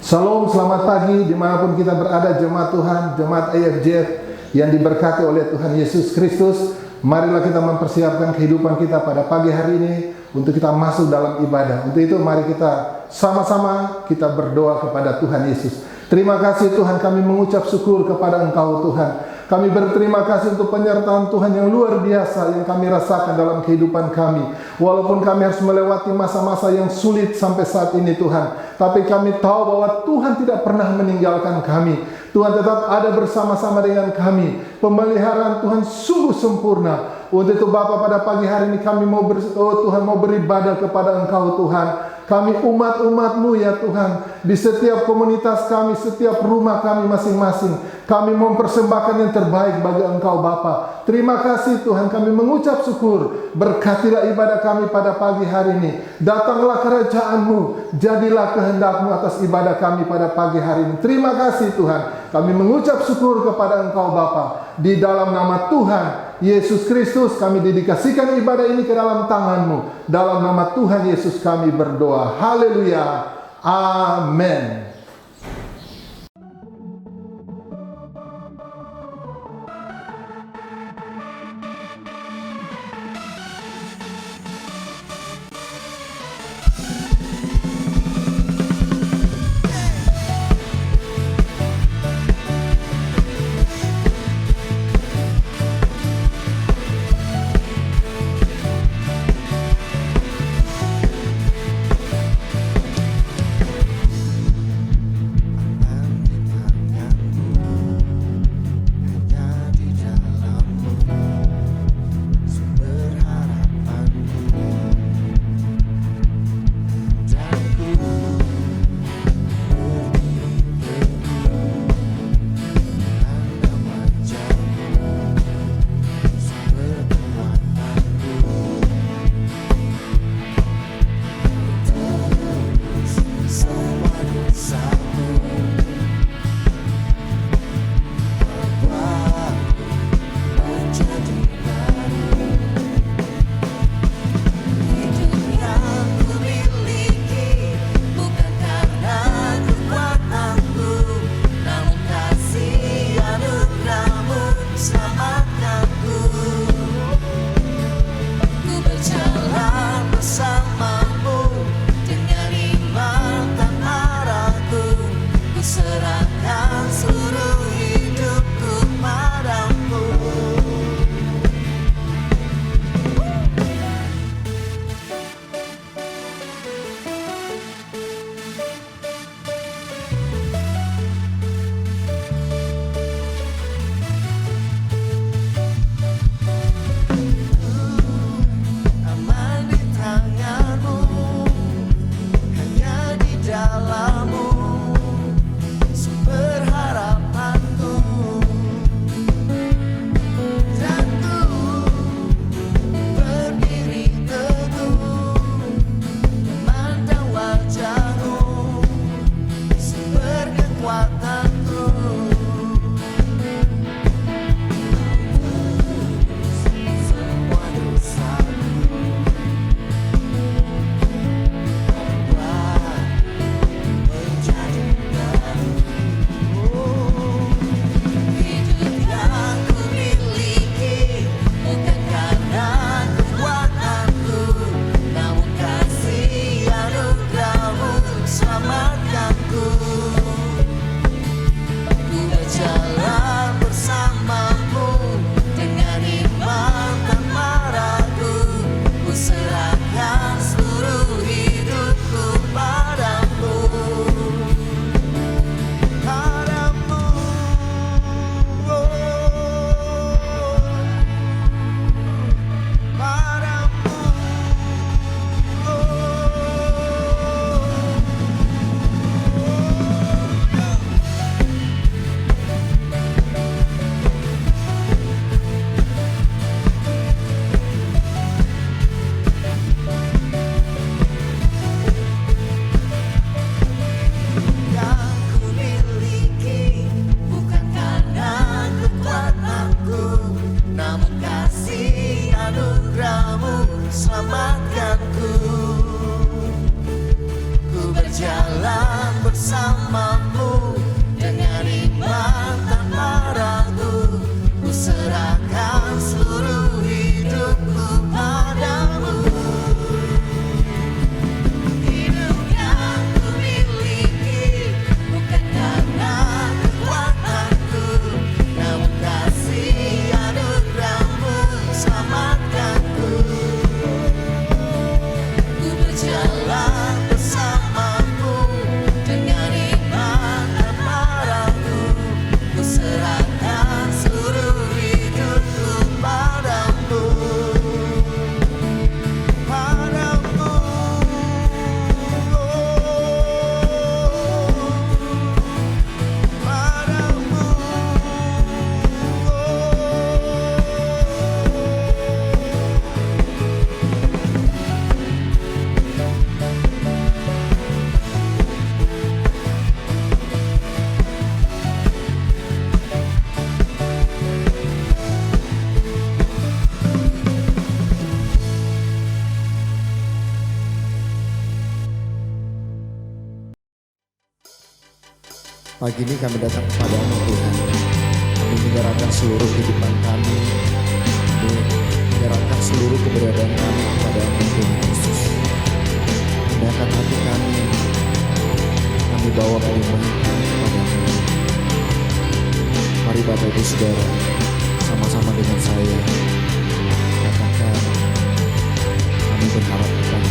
Shalom, selamat pagi dimanapun kita berada, jemaat Tuhan, jemaat IFJF yang diberkati oleh Tuhan Yesus Kristus. Marilah kita mempersiapkan kehidupan kita pada pagi hari ini untuk kita masuk dalam ibadah. Untuk itu mari kita sama-sama kita berdoa kepada Tuhan Yesus. Terima kasih Tuhan, kami mengucap syukur kepada Engkau Tuhan. Kami berterima kasih untuk penyertaan Tuhan yang luar biasa yang kami rasakan dalam kehidupan kami. Walaupun kami harus melewati masa-masa yang sulit sampai saat ini Tuhan, tapi kami tahu bahwa Tuhan tidak pernah meninggalkan kami. Tuhan tetap ada bersama-sama dengan kami. Pemeliharaan Tuhan sungguh sempurna. Untuk itu Bapa, pada pagi hari ini kami mau Tuhan mau beribadah kepada Engkau Tuhan. Kami umat-umat-Mu ya Tuhan, di setiap komunitas kami, setiap rumah kami masing-masing, kami mempersembahkan yang terbaik bagi Engkau Bapa. Terima kasih Tuhan, kami mengucap syukur. Berkatilah ibadah kami pada pagi hari ini. Datanglah kerajaan-Mu, jadilah kehendak-Mu atas ibadah kami pada pagi hari ini. Terima kasih Tuhan, kami mengucap syukur kepada Engkau Bapa. Di dalam nama Tuhan Yesus Kristus kami dedikasikan ibadah ini ke dalam tangan-Mu. Dalam nama Tuhan Yesus kami berdoa. Haleluya. Amin. bersamamu. Dengan iman tanpa ragu, ku serahkan seluruh hidupku padamu. Hidup yang ku miliki bukan karena kekuatanku, namun kasih anugerahmu selamatkanku. Ku berjalan bersamamu dengan iman tanpa ragu, ku serahkan seluruh hidupku padamu. Padamu, padamu. Pagi ini kami datang kepadamu Tuhan. Kami menyerahkan seluruh kehidupan kami. Kami menyerahkan seluruh keberadaan kami kepadamu Tuhan Yesus. Indahkan hati kami. Kami bawa penyembahan kami kepadamu. Mari Bapak Ibu Saudara, sama-sama dengan saya katakan, kami berharap kepadamu.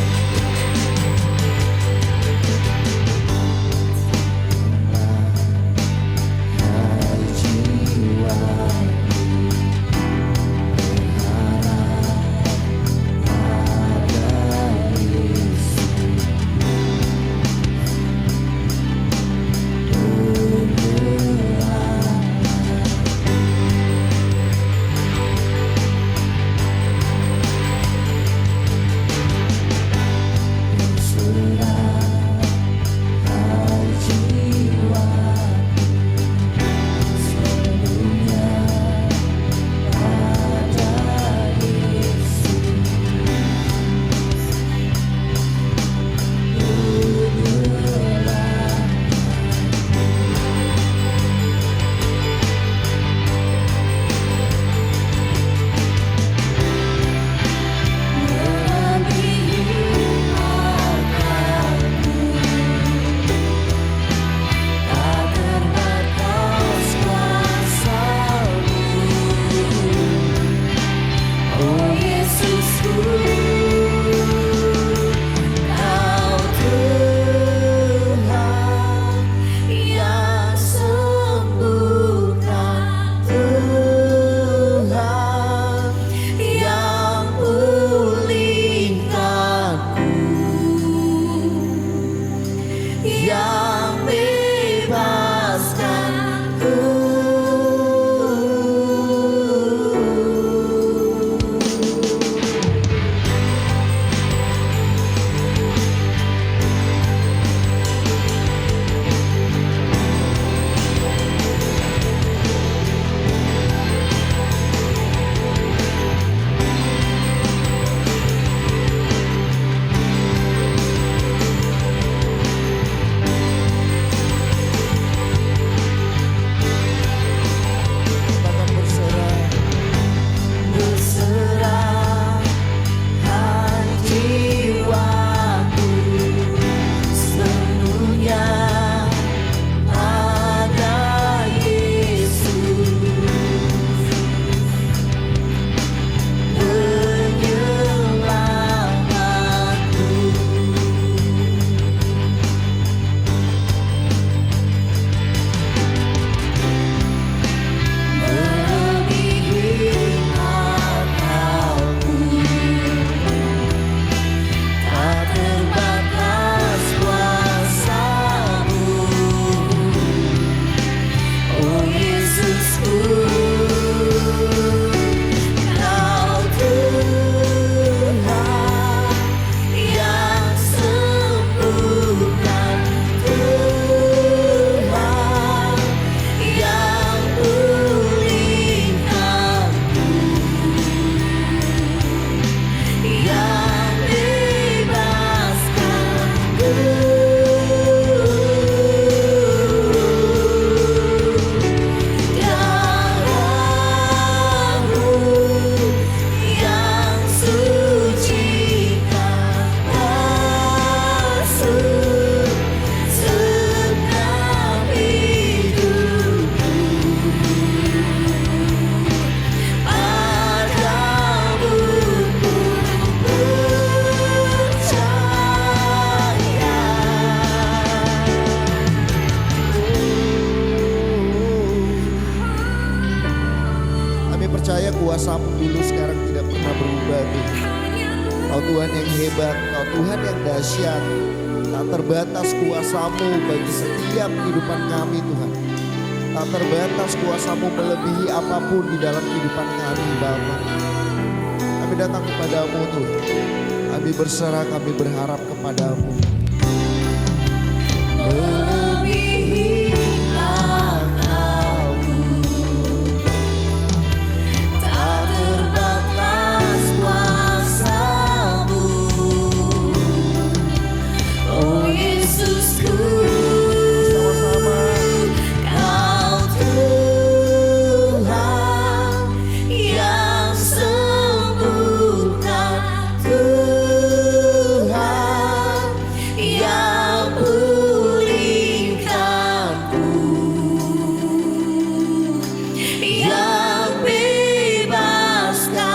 kuasa-Mu dulu sekarang tidak pernah berubah Tuhan. Kau Tuhan yang hebat, Kau Tuhan yang dahsyat. Tak terbatas kuasa-Mu bagi setiap kehidupan kami Tuhan. Tak terbatas kuasa-Mu melebihi apapun di dalam kehidupan kami Bapa. Kami datang kepadamu Tuhan. Kami berserah, kami berharap kepadamu. Melebihi akalku, tak terbatas kuasa-Mu, oh Yesusku. Kau Tuhan yang sembuhkan, Tuhan yang pulihkanku, yang bebaskanku.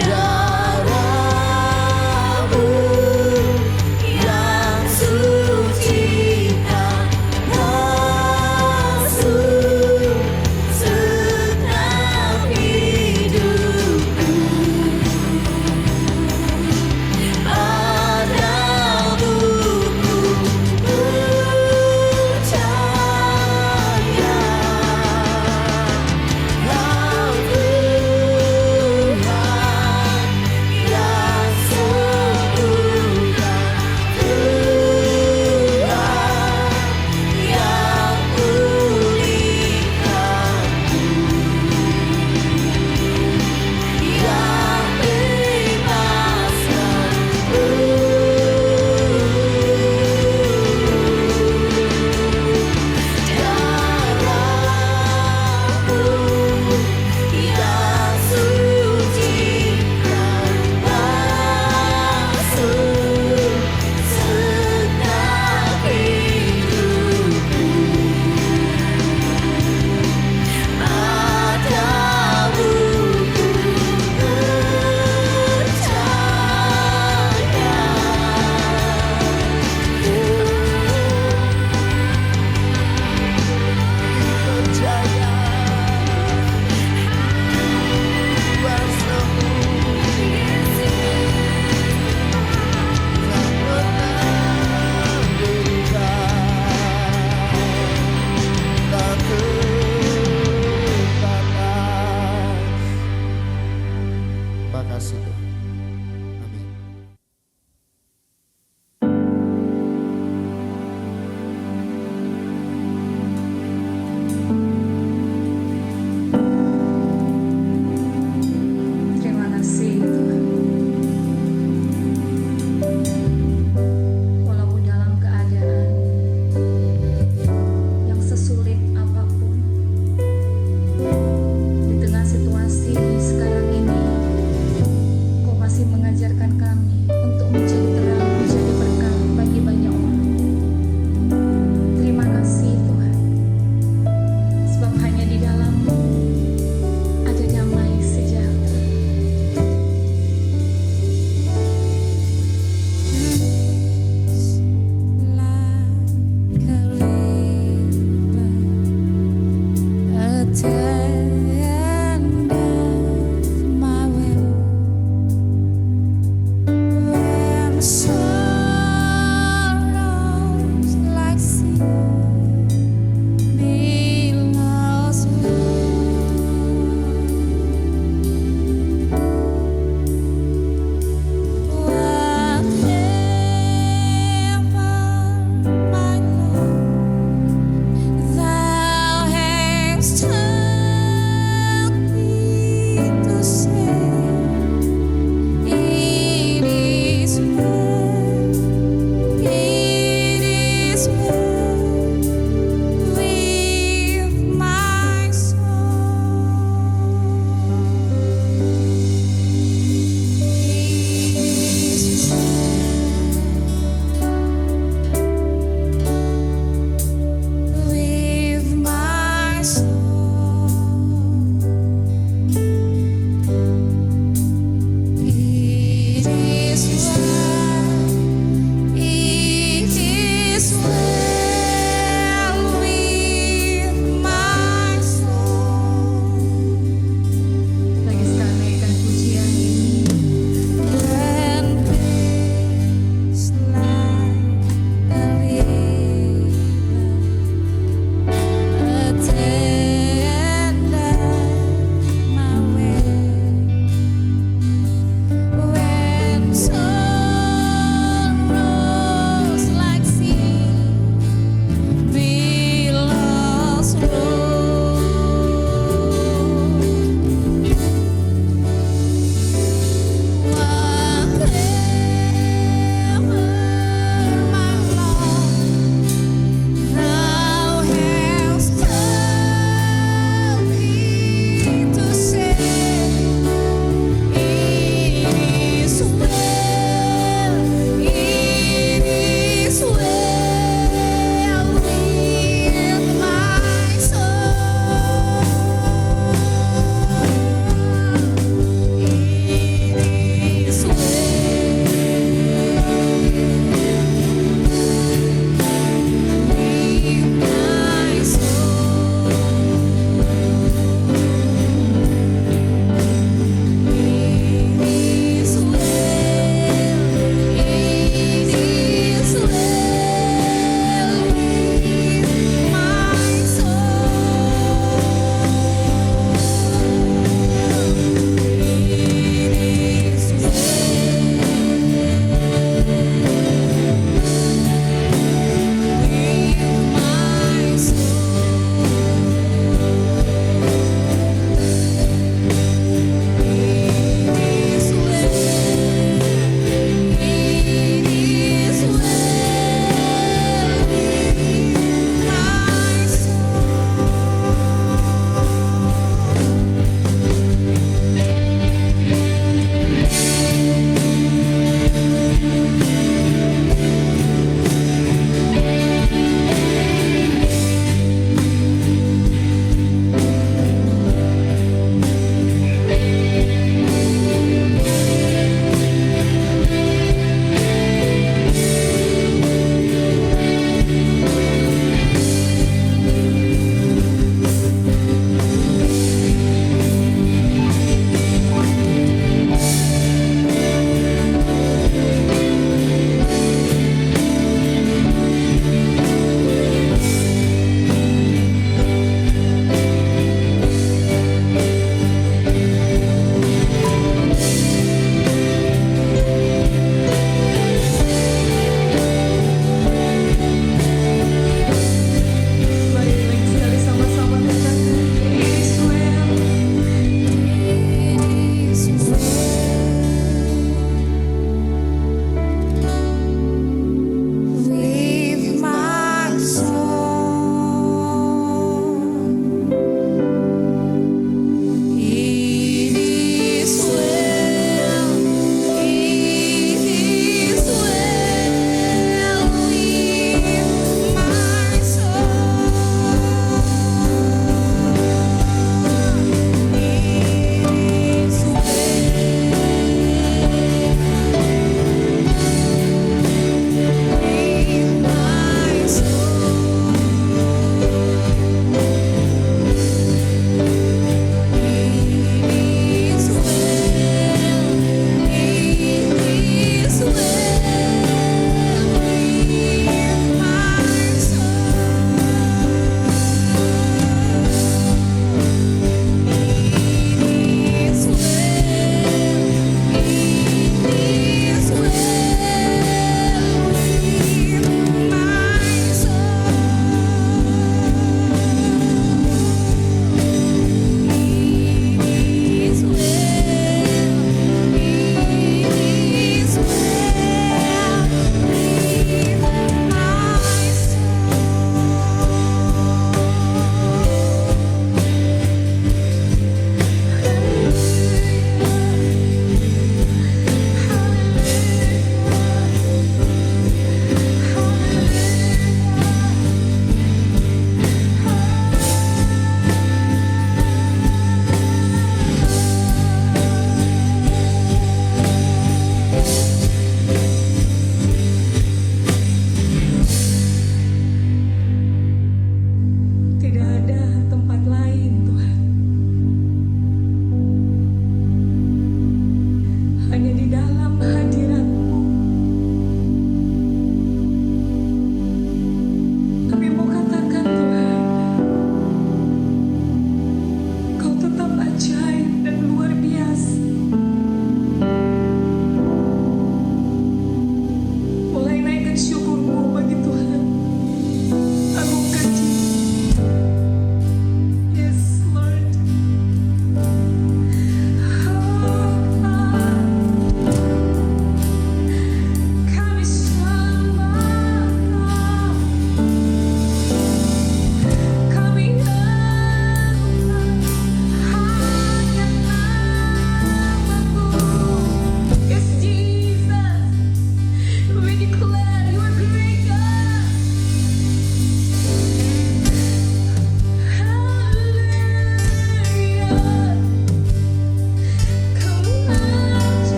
Darah-Mu yang sucikan masuk segenap hidupku. Padamu ku percaya, Kau Tuhan yang sembuhkan, Tuhan yang pulihkanku, yang bebaskanku. Darah-Mu yang sucikan masuk segenap hidupku. Padamu ku percaya. Kuasa-Mu tak pernah berubah, tak terbatas. Terima kasih Tuhan. Amin. Terima kasih Tuhan. Walaupun dalam keadaan yang sesulit apapun, di tengah situasi sekarang ini, Kau masih mengajarkan kami untuk menjadi terang, menjadi berkat bagi banyak orang. Terima kasih Tuhan, sebab hanya di dalam-Mu ada damai sejahtera.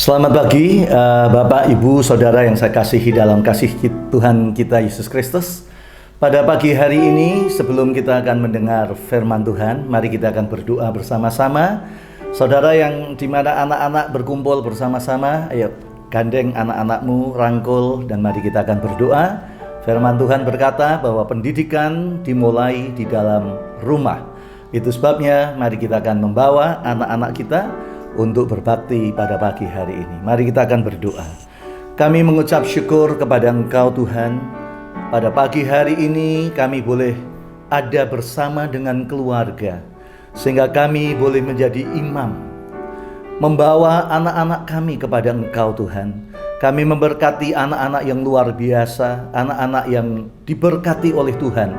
Selamat pagi Bapak, Ibu, Saudara yang saya kasihi dalam kasih Tuhan kita Yesus Kristus. Pada pagi hari ini sebelum kita akan mendengar firman Tuhan, mari kita akan berdoa bersama-sama. Saudara yang dimana anak-anak berkumpul bersama-sama, ayo gandeng anak-anakmu, rangkul, dan mari kita akan berdoa. Firman Tuhan berkata bahwa pendidikan dimulai di dalam rumah. Itu sebabnya mari kita akan membawa anak-anak kita untuk berbakti pada pagi hari ini. Mari kita akan berdoa. Kami mengucap syukur kepada Engkau Tuhan. Pada pagi hari ini kami boleh ada bersama dengan keluarga, sehingga kami boleh menjadi imam, membawa anak-anak kami kepada Engkau Tuhan. Kami memberkati anak-anak yang luar biasa, anak-anak yang diberkati oleh Tuhan,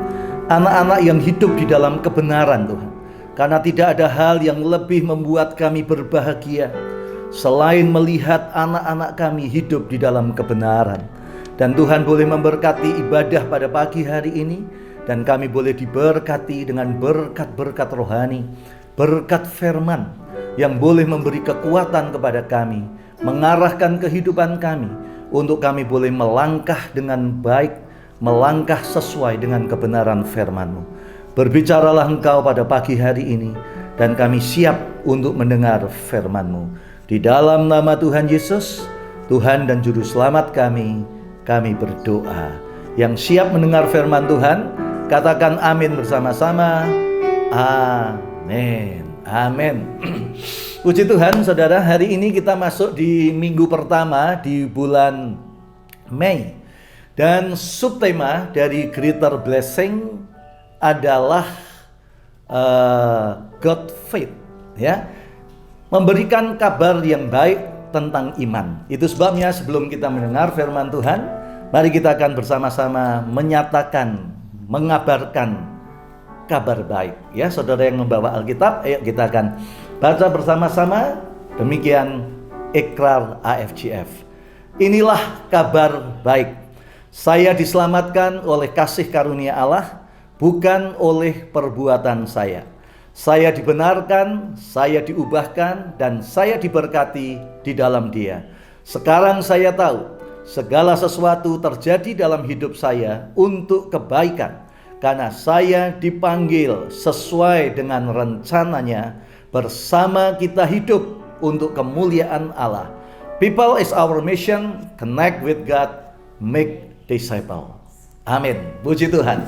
anak-anak yang hidup di dalam kebenaran Tuhan. Karena tidak ada hal yang lebih membuat kami berbahagia selain melihat anak-anak kami hidup di dalam kebenaran. Dan Tuhan boleh memberkati ibadah pada pagi hari ini, dan kami boleh diberkati dengan berkat-berkat rohani, berkat firman yang boleh memberi kekuatan kepada kami, mengarahkan kehidupan kami untuk kami boleh melangkah dengan baik, melangkah sesuai dengan kebenaran firman-Mu. Berbicaralah Engkau pada pagi hari ini, dan kami siap untuk mendengar firman-Mu. Di dalam nama Tuhan Yesus, Tuhan dan Juru Selamat kami berdoa. Yang siap mendengar firman Tuhan, katakan amin bersama-sama. Amin. Amin. Puji Tuhan, saudara, hari ini kita masuk di minggu pertama di bulan Mei. Dan subtema dari Greater Blessing adalah God faith, ya, memberikan kabar yang baik tentang iman. Itu sebabnya sebelum kita mendengar firman Tuhan, mari kita akan bersama-sama menyatakan, mengabarkan kabar baik. Ya, saudara yang membawa Alkitab, ayo kita akan baca bersama-sama. Demikian ikrar AFGF. Inilah kabar baik. Saya diselamatkan oleh kasih karunia Allah, bukan oleh perbuatan saya. Saya dibenarkan, saya diubahkan, dan saya diberkati di dalam Dia. Sekarang saya tahu segala sesuatu terjadi dalam hidup saya untuk kebaikan, karena saya dipanggil sesuai dengan rencananya. Bersama kita hidup untuk kemuliaan Allah. People is our mission. Connect with God, make disciple. Amin. Puji Tuhan.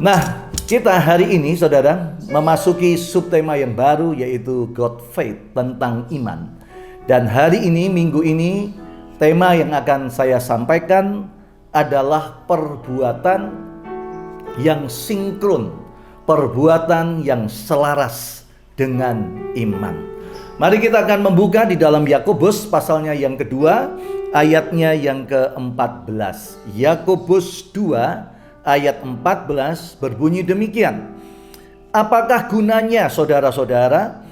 Nah, kita hari ini saudara memasuki subtema yang baru, yaitu God faith, tentang iman. Dan hari ini, minggu ini, tema yang akan saya sampaikan adalah perbuatan yang sinkron, perbuatan yang selaras dengan iman. Mari kita akan membuka di dalam Yakobus pasalnya yang kedua, ayatnya yang ke-14. Yakobus 2 ayat 14 berbunyi demikian. Apakah gunanya saudara-saudara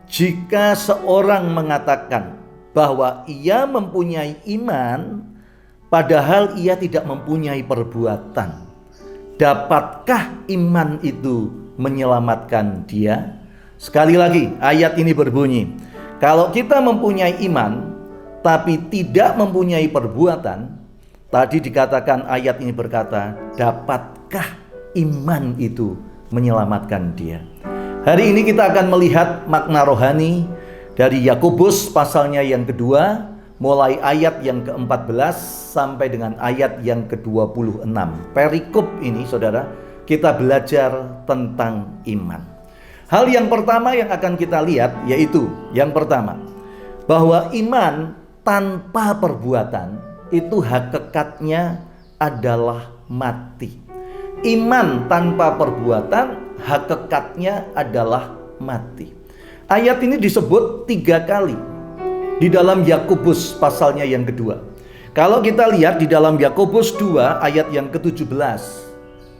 jika seorang mengatakan bahwa ia mempunyai iman padahal ia tidak mempunyai perbuatan? Dapatkah iman itu menyelamatkan dia? Sekali lagi ayat ini berbunyi, kalau kita mempunyai iman tapi tidak mempunyai perbuatan, tadi dikatakan ayat ini berkata, dapatkah iman itu menyelamatkan dia? Hari ini kita akan melihat makna rohani dari Yakobus pasalnya yang kedua, mulai ayat yang ke-14 sampai dengan ayat yang ke-26. Perikop ini saudara, kita belajar tentang iman. Hal yang pertama yang akan kita lihat yaitu yang pertama, bahwa iman tanpa perbuatan itu hakikatnya adalah mati. Iman tanpa perbuatan hakikatnya adalah mati. Ayat ini disebut 3 kali di dalam Yakobus pasalnya yang kedua. Kalau kita lihat di dalam Yakobus 2 ayat yang ke-17,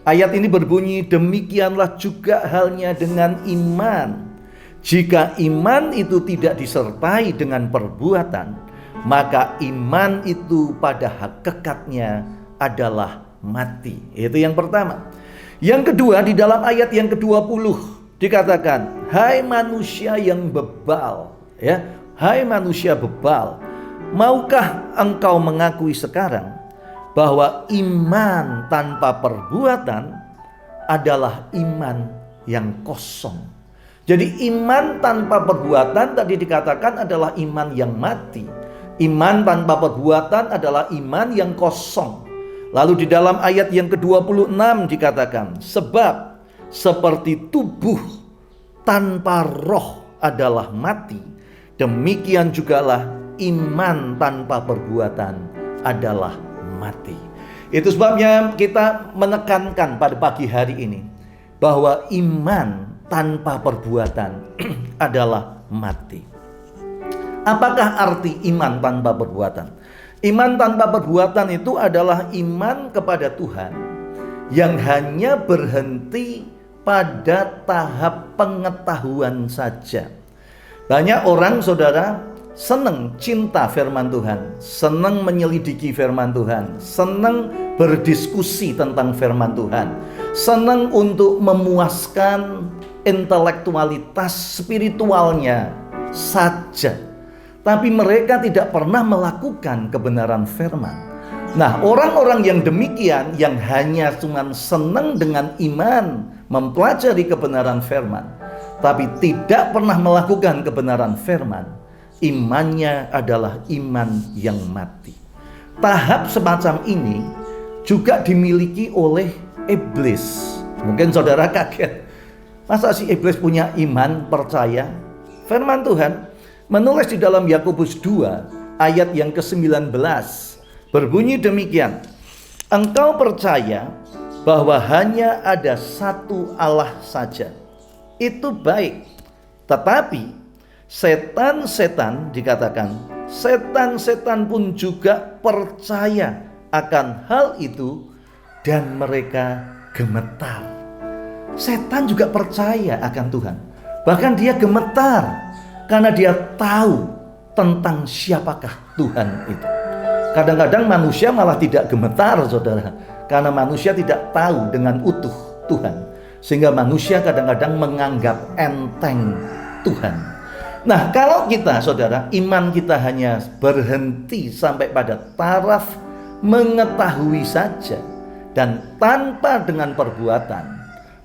ayat ini berbunyi, demikianlah juga halnya dengan iman. Jika iman itu tidak disertai dengan perbuatan, maka iman itu pada hakikatnya adalah mati. Itu yang pertama. Yang kedua, di dalam ayat yang ke-20 dikatakan, hai manusia yang bebal, ya, hai manusia bebal, maukah engkau mengakui sekarang bahwa iman tanpa perbuatan adalah iman yang kosong? Jadi iman tanpa perbuatan tadi dikatakan adalah iman yang mati. Iman tanpa perbuatan adalah iman yang kosong. Lalu di dalam ayat yang ke-26 dikatakan, sebab seperti tubuh tanpa roh adalah mati, demikian jugalah iman tanpa perbuatan adalah mati. Itu sebabnya kita menekankan pada pagi hari ini bahwa iman tanpa perbuatan adalah mati. Apakah arti iman tanpa perbuatan? Iman tanpa perbuatan itu adalah iman kepada Tuhan yang hanya berhenti pada tahap pengetahuan saja. Banyak orang saudara senang cinta firman Tuhan, senang menyelidiki firman Tuhan, senang berdiskusi tentang firman Tuhan, senang untuk memuaskan intelektualitas spiritualnya saja. Tapi mereka tidak pernah melakukan kebenaran firman. Nah, orang-orang yang demikian, yang hanya cuma senang dengan iman, mempelajari kebenaran firman, tapi tidak pernah melakukan kebenaran firman, imannya adalah iman yang mati. Tahap semacam ini juga dimiliki oleh iblis. Mungkin saudara kaget, masa sih iblis punya iman, percaya? Firman Tuhan menulis di dalam Yakobus 2 ayat yang ke-19 berbunyi demikian, engkau percaya bahwa hanya ada satu Allah saja, itu baik. Tetapi setan-setan, dikatakan setan-setan pun juga percaya akan hal itu dan mereka gemetar. Setan juga percaya akan Tuhan, bahkan dia gemetar karena dia tahu tentang siapakah Tuhan itu. Kadang-kadang manusia malah tidak gemetar saudara, karena manusia tidak tahu dengan utuh Tuhan, sehingga manusia kadang-kadang menganggap enteng Tuhan. Nah, kalau kita saudara, iman kita hanya berhenti sampai pada taraf mengetahui saja dan tanpa dengan perbuatan,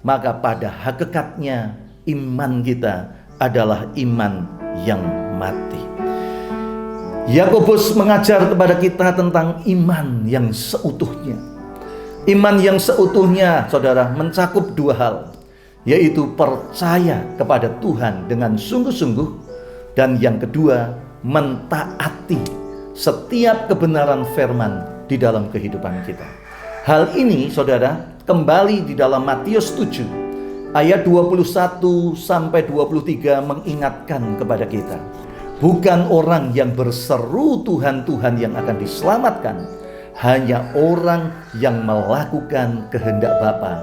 maka pada hakikatnya iman kita adalah iman yang mati. Yakobus mengajar kepada kita tentang iman yang seutuhnya. Iman yang seutuhnya, saudara, mencakup 2 hal, yaitu percaya kepada Tuhan dengan sungguh-sungguh, dan yang kedua, mentaati setiap kebenaran firman di dalam kehidupan kita. Hal ini, saudara, kembali di dalam Matius 7 ayat 21 sampai 23 mengingatkan kepada kita Bukan orang yang berseru Tuhan, Tuhan yang akan diselamatkan. Hanya orang yang melakukan kehendak Bapa,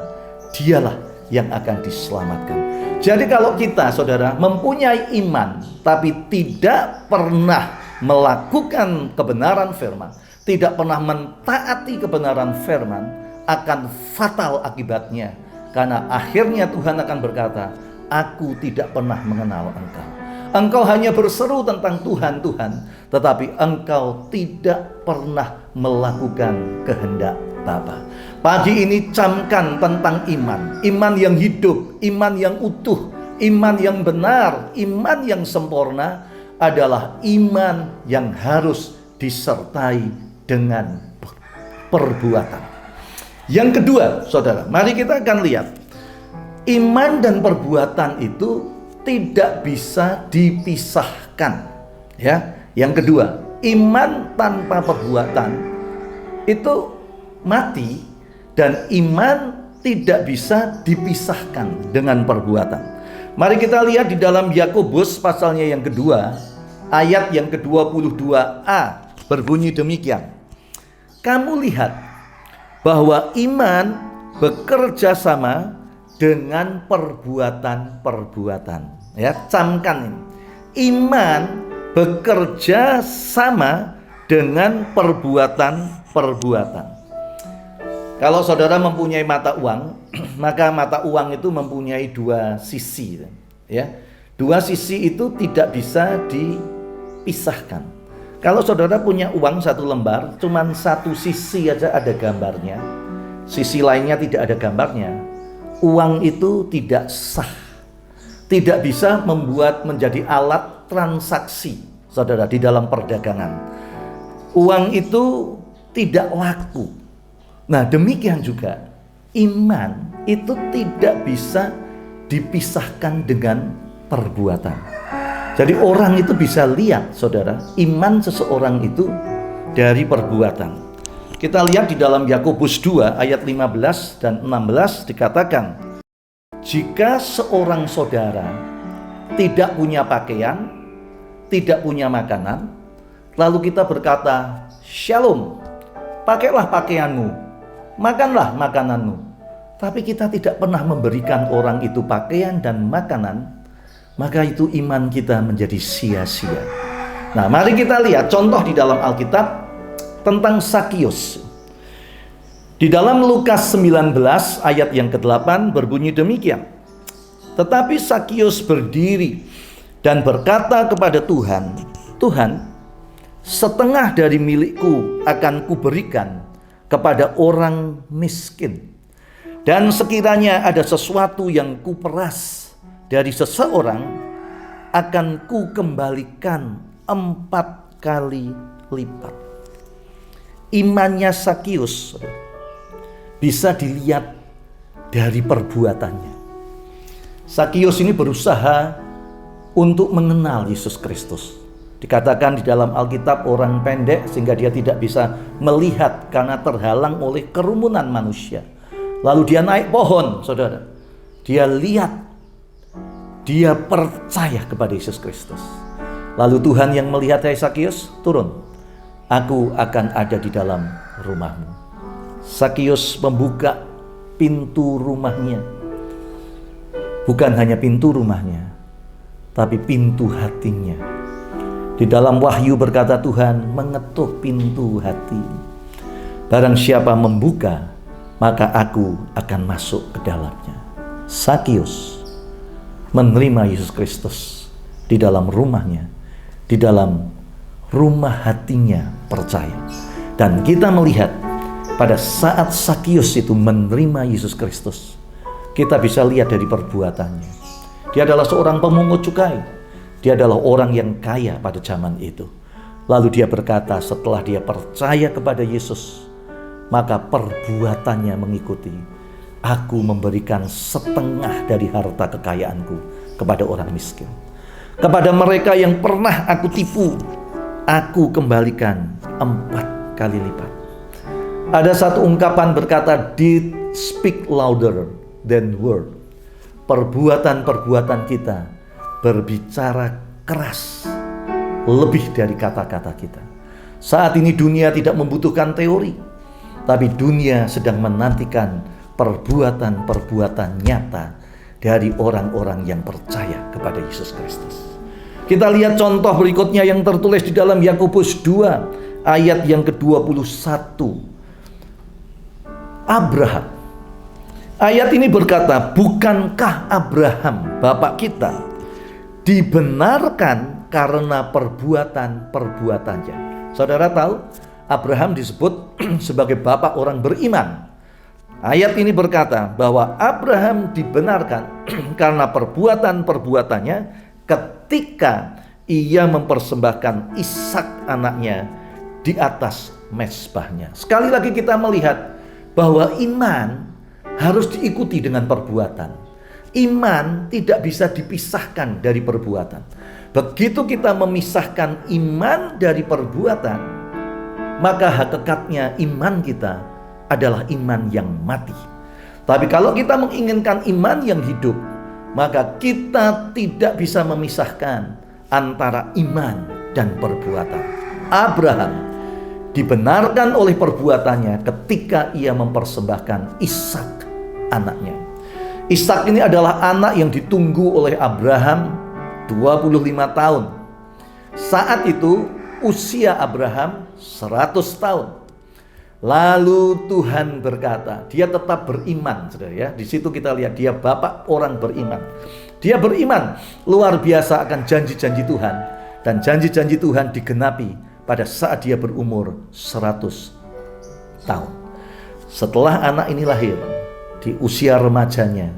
dialah yang akan diselamatkan. Jadi kalau kita, saudara, mempunyai iman tapi tidak pernah melakukan kebenaran firman, tidak pernah mentaati kebenaran firman, akan fatal akibatnya. Karena akhirnya Tuhan akan berkata, aku tidak pernah mengenal engkau. Engkau hanya berseru tentang Tuhan, Tuhan, tetapi engkau tidak pernah melakukan kehendak Bapa. Pagi ini camkan tentang iman. Iman yang hidup, iman yang utuh, iman yang benar, iman yang sempurna adalah iman yang harus disertai dengan perbuatan. Yang kedua, saudara, mari kita akan lihat. Iman dan perbuatan itu tidak bisa dipisahkan. Ya, yang kedua, iman tanpa perbuatan itu mati, dan iman tidak bisa dipisahkan dengan perbuatan. Mari kita lihat di dalam Yakobus pasalnya yang kedua, ayat yang ke-22a, berbunyi demikian. Kamu lihat bahwa iman bekerja sama dengan perbuatan-perbuatan. Ya, camkan ini. Iman bekerja sama dengan perbuatan-perbuatan. Kalau saudara mempunyai mata uang, maka mata uang itu mempunyai dua sisi. Ya, dua sisi itu tidak bisa dipisahkan. Kalau saudara punya uang satu lembar, cuman satu sisi aja ada gambarnya, sisi lainnya tidak ada gambarnya, uang itu tidak sah, tidak bisa membuat menjadi alat transaksi, saudara, di dalam perdagangan. Uang itu tidak laku. Nah, demikian juga iman itu tidak bisa dipisahkan dengan perbuatan. Jadi orang itu bisa lihat, saudara, iman seseorang itu dari perbuatan. Kita lihat di dalam Yakobus 2 ayat 15 dan 16 dikatakan, jika seorang saudara tidak punya pakaian, tidak punya makanan, lalu kita berkata, shalom, pakailah pakaianmu, makanlah makananmu, tapi kita tidak pernah memberikan orang itu pakaian dan makanan, maka itu iman kita menjadi sia-sia. Nah, mari kita lihat contoh di dalam Alkitab tentang Sakius. Di dalam Lukas 19 ayat yang ke-8 berbunyi demikian. Tetapi Sakius berdiri dan berkata kepada Tuhan, Tuhan, setengah dari milikku akan kuberikan kepada orang miskin. Dan sekiranya ada sesuatu yang kuperas dari seseorang, akan kukembalikan 4 kali lipat. Imannya Sakius bisa dilihat dari perbuatannya. Sakius ini berusaha untuk mengenal Yesus Kristus. Dikatakan di dalam Alkitab orang pendek sehingga dia tidak bisa melihat karena terhalang oleh kerumunan manusia. Lalu dia naik pohon, saudara. Dia lihat, dia percaya kepada Yesus Kristus. Lalu Tuhan yang melihat, hai Sakius, turun. Aku akan ada di dalam rumahmu. Sakius membuka pintu rumahnya. Bukan hanya pintu rumahnya, tapi pintu hatinya. Di dalam Wahyu berkata Tuhan mengetuk pintu hati. Barang siapa membuka, maka aku akan masuk ke dalamnya. Sakius menerima Yesus Kristus di dalam rumahnya, di dalam rumah hatinya percaya. Dan kita melihat pada saat Sakius itu menerima Yesus Kristus, kita bisa lihat dari perbuatannya. Dia adalah seorang pemungut cukai. Dia adalah orang yang kaya pada zaman itu. Lalu dia berkata setelah dia percaya kepada Yesus, maka perbuatannya mengikuti. Aku memberikan setengah dari harta kekayaanku kepada orang miskin. Kepada mereka yang pernah aku tipu, aku kembalikan 4 kali lipat. Ada satu ungkapan berkata, deed speak louder than word. Perbuatan-perbuatan kita berbicara keras lebih dari kata-kata kita. Saat ini dunia tidak membutuhkan teori, tapi dunia sedang menantikan perbuatan-perbuatan nyata dari orang-orang yang percaya kepada Yesus Kristus. Kita lihat contoh berikutnya yang tertulis di dalam Yakobus 2 ayat yang ke-21. Abraham. Ayat ini berkata, bukankah Abraham bapak kita dibenarkan karena perbuatan-perbuatannya? Saudara tahu, Abraham disebut sebagai bapak orang beriman. Ayat ini berkata bahwa Abraham dibenarkan karena perbuatan-perbuatannya ketika ia mempersembahkan Ishak anaknya di atas mezbahnya. Sekali lagi kita melihat bahwa iman harus diikuti dengan perbuatan. Iman tidak bisa dipisahkan dari perbuatan. Begitu kita memisahkan iman dari perbuatan, maka hakikatnya iman kita adalah iman yang mati. Tapi kalau kita menginginkan iman yang hidup, maka kita tidak bisa memisahkan antara iman dan perbuatan. Abraham dibenarkan oleh perbuatannya ketika ia mempersembahkan Ishak anaknya. Ishak ini adalah anak yang ditunggu oleh Abraham 25 tahun. Saat itu usia Abraham 100 tahun. Lalu Tuhan berkata, dia tetap beriman, saudara ya. Di situ kita lihat dia bapak orang beriman. Dia beriman luar biasa akan janji-janji Tuhan, dan janji-janji Tuhan digenapi pada saat dia berumur 100 tahun. Setelah anak ini lahir, di usia remajanya,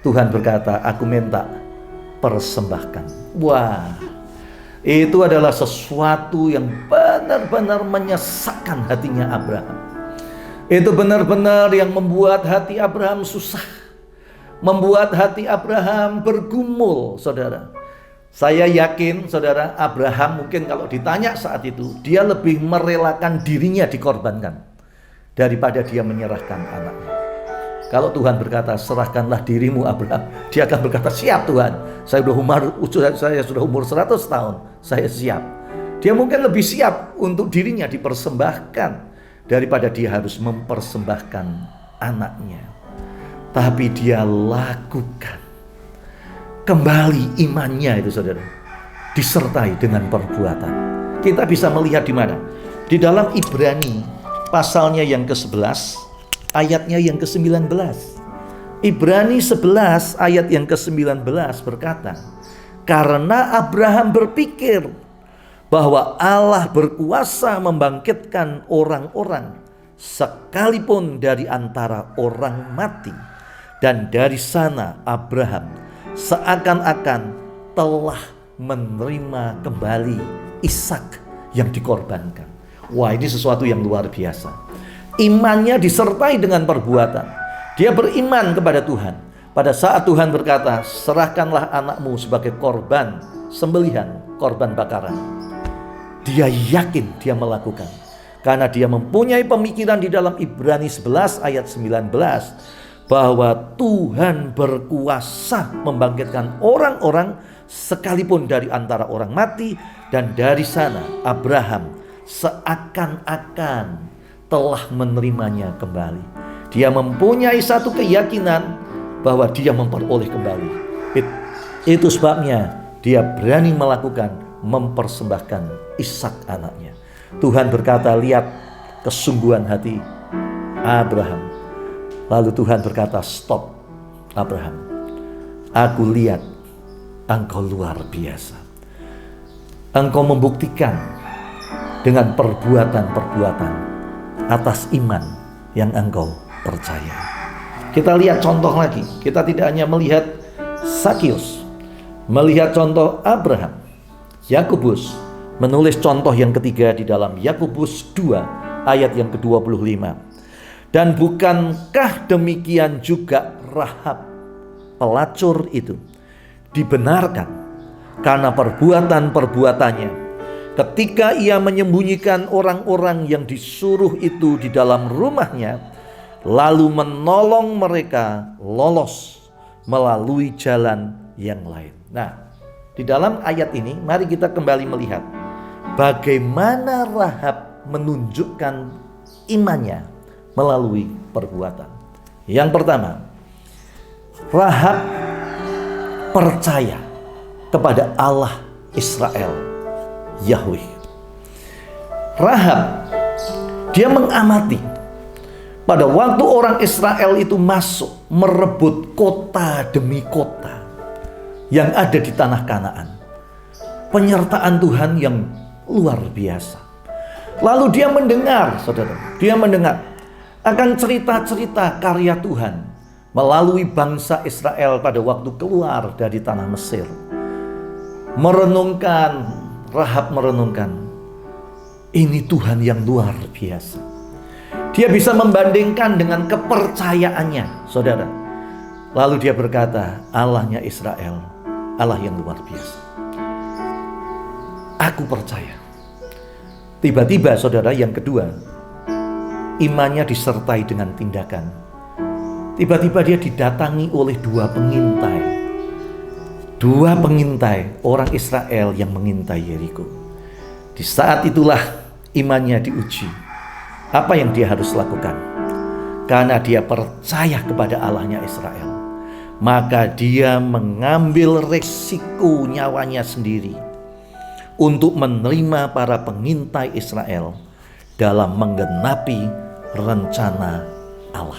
Tuhan berkata, aku minta persembahkan. Wah, itu adalah sesuatu yang benar-benar menyesakkan hatinya Abraham. Itu benar-benar yang membuat hati Abraham susah, membuat hati Abraham bergumul, saudara. Saya yakin, saudara, Abraham mungkin kalau ditanya saat itu, dia lebih merelakan dirinya dikorbankan daripada dia menyerahkan anaknya. Kalau Tuhan berkata, serahkanlah dirimu Abraham, dia akan berkata, siap Tuhan, saya sudah umur 100 tahun, saya siap. Dia mungkin lebih siap untuk dirinya dipersembahkan daripada dia harus mempersembahkan anaknya. Tapi dia lakukan kembali imannya itu, saudara, disertai dengan perbuatan. Kita bisa melihat di mana? Di dalam Ibrani pasalnya yang ke-11, ayatnya yang ke-19. Ibrani 11 ayat yang ke-19 berkata, karena Abraham berpikir bahwa Allah berkuasa membangkitkan orang-orang sekalipun dari antara orang mati, dan dari sana Abraham seakan-akan telah menerima kembali Ishak yang dikorbankan. Wah, ini sesuatu yang luar biasa. Imannya disertai dengan perbuatan. Dia beriman kepada Tuhan. Pada saat Tuhan berkata, serahkanlah anakmu sebagai korban sembelihan, korban bakaran, dia yakin dia melakukan. Karena dia mempunyai pemikiran di dalam Ibrani 11 ayat 19 bahwa Tuhan berkuasa membangkitkan orang-orang sekalipun dari antara orang mati, dan dari sana Abraham seakan-akan telah menerimanya kembali. Dia mempunyai satu keyakinan bahwa dia memperoleh kembali. Itu sebabnya dia berani melakukan mempersembahkan Ishak anaknya. Tuhan berkata, lihat kesungguhan hati Abraham. Lalu Tuhan berkata, stop Abraham, aku lihat engkau luar biasa. Engkau membuktikan dengan perbuatan-perbuatan atas iman yang engkau percaya. Kita lihat contoh lagi. Kita tidak hanya melihat Sakius, melihat contoh Abraham. Yakobus menulis contoh yang ketiga di dalam Yakobus 2 ayat yang ke-25. Dan bukankah demikian juga Rahab pelacur itu dibenarkan karena perbuatan-perbuatannya ketika ia menyembunyikan orang-orang yang disuruh itu di dalam rumahnya, lalu menolong mereka lolos melalui jalan yang lain. Nah, di dalam ayat ini mari kita kembali melihat bagaimana Rahab menunjukkan imannya melalui perbuatan. Yang pertama, Rahab percaya kepada Allah Israel, Yahweh. Rahab, dia mengamati pada waktu orang Israel itu masuk merebut kota demi kota yang ada di tanah Kanaan. Penyertaan Tuhan yang luar biasa. Lalu dia mendengar, saudara, dia mendengar akan cerita-cerita karya Tuhan melalui bangsa Israel pada waktu keluar dari tanah Mesir. Rahab merenungkan, ini Tuhan yang luar biasa. Dia bisa membandingkan dengan kepercayaannya, saudara. Lalu dia berkata, Allahnya Israel, Allah yang luar biasa. Aku percaya. Tiba-tiba, saudara, yang kedua, imannya disertai dengan tindakan. Tiba-tiba dia didatangi oleh dua pengintai. Dua pengintai orang Israel yang mengintai Yeriko. Di saat itulah imannya diuji. Apa yang dia harus lakukan? Karena dia percaya kepada Allahnya Israel, maka dia mengambil resiko nyawanya sendiri untuk menerima para pengintai Israel dalam menggenapi rencana Allah.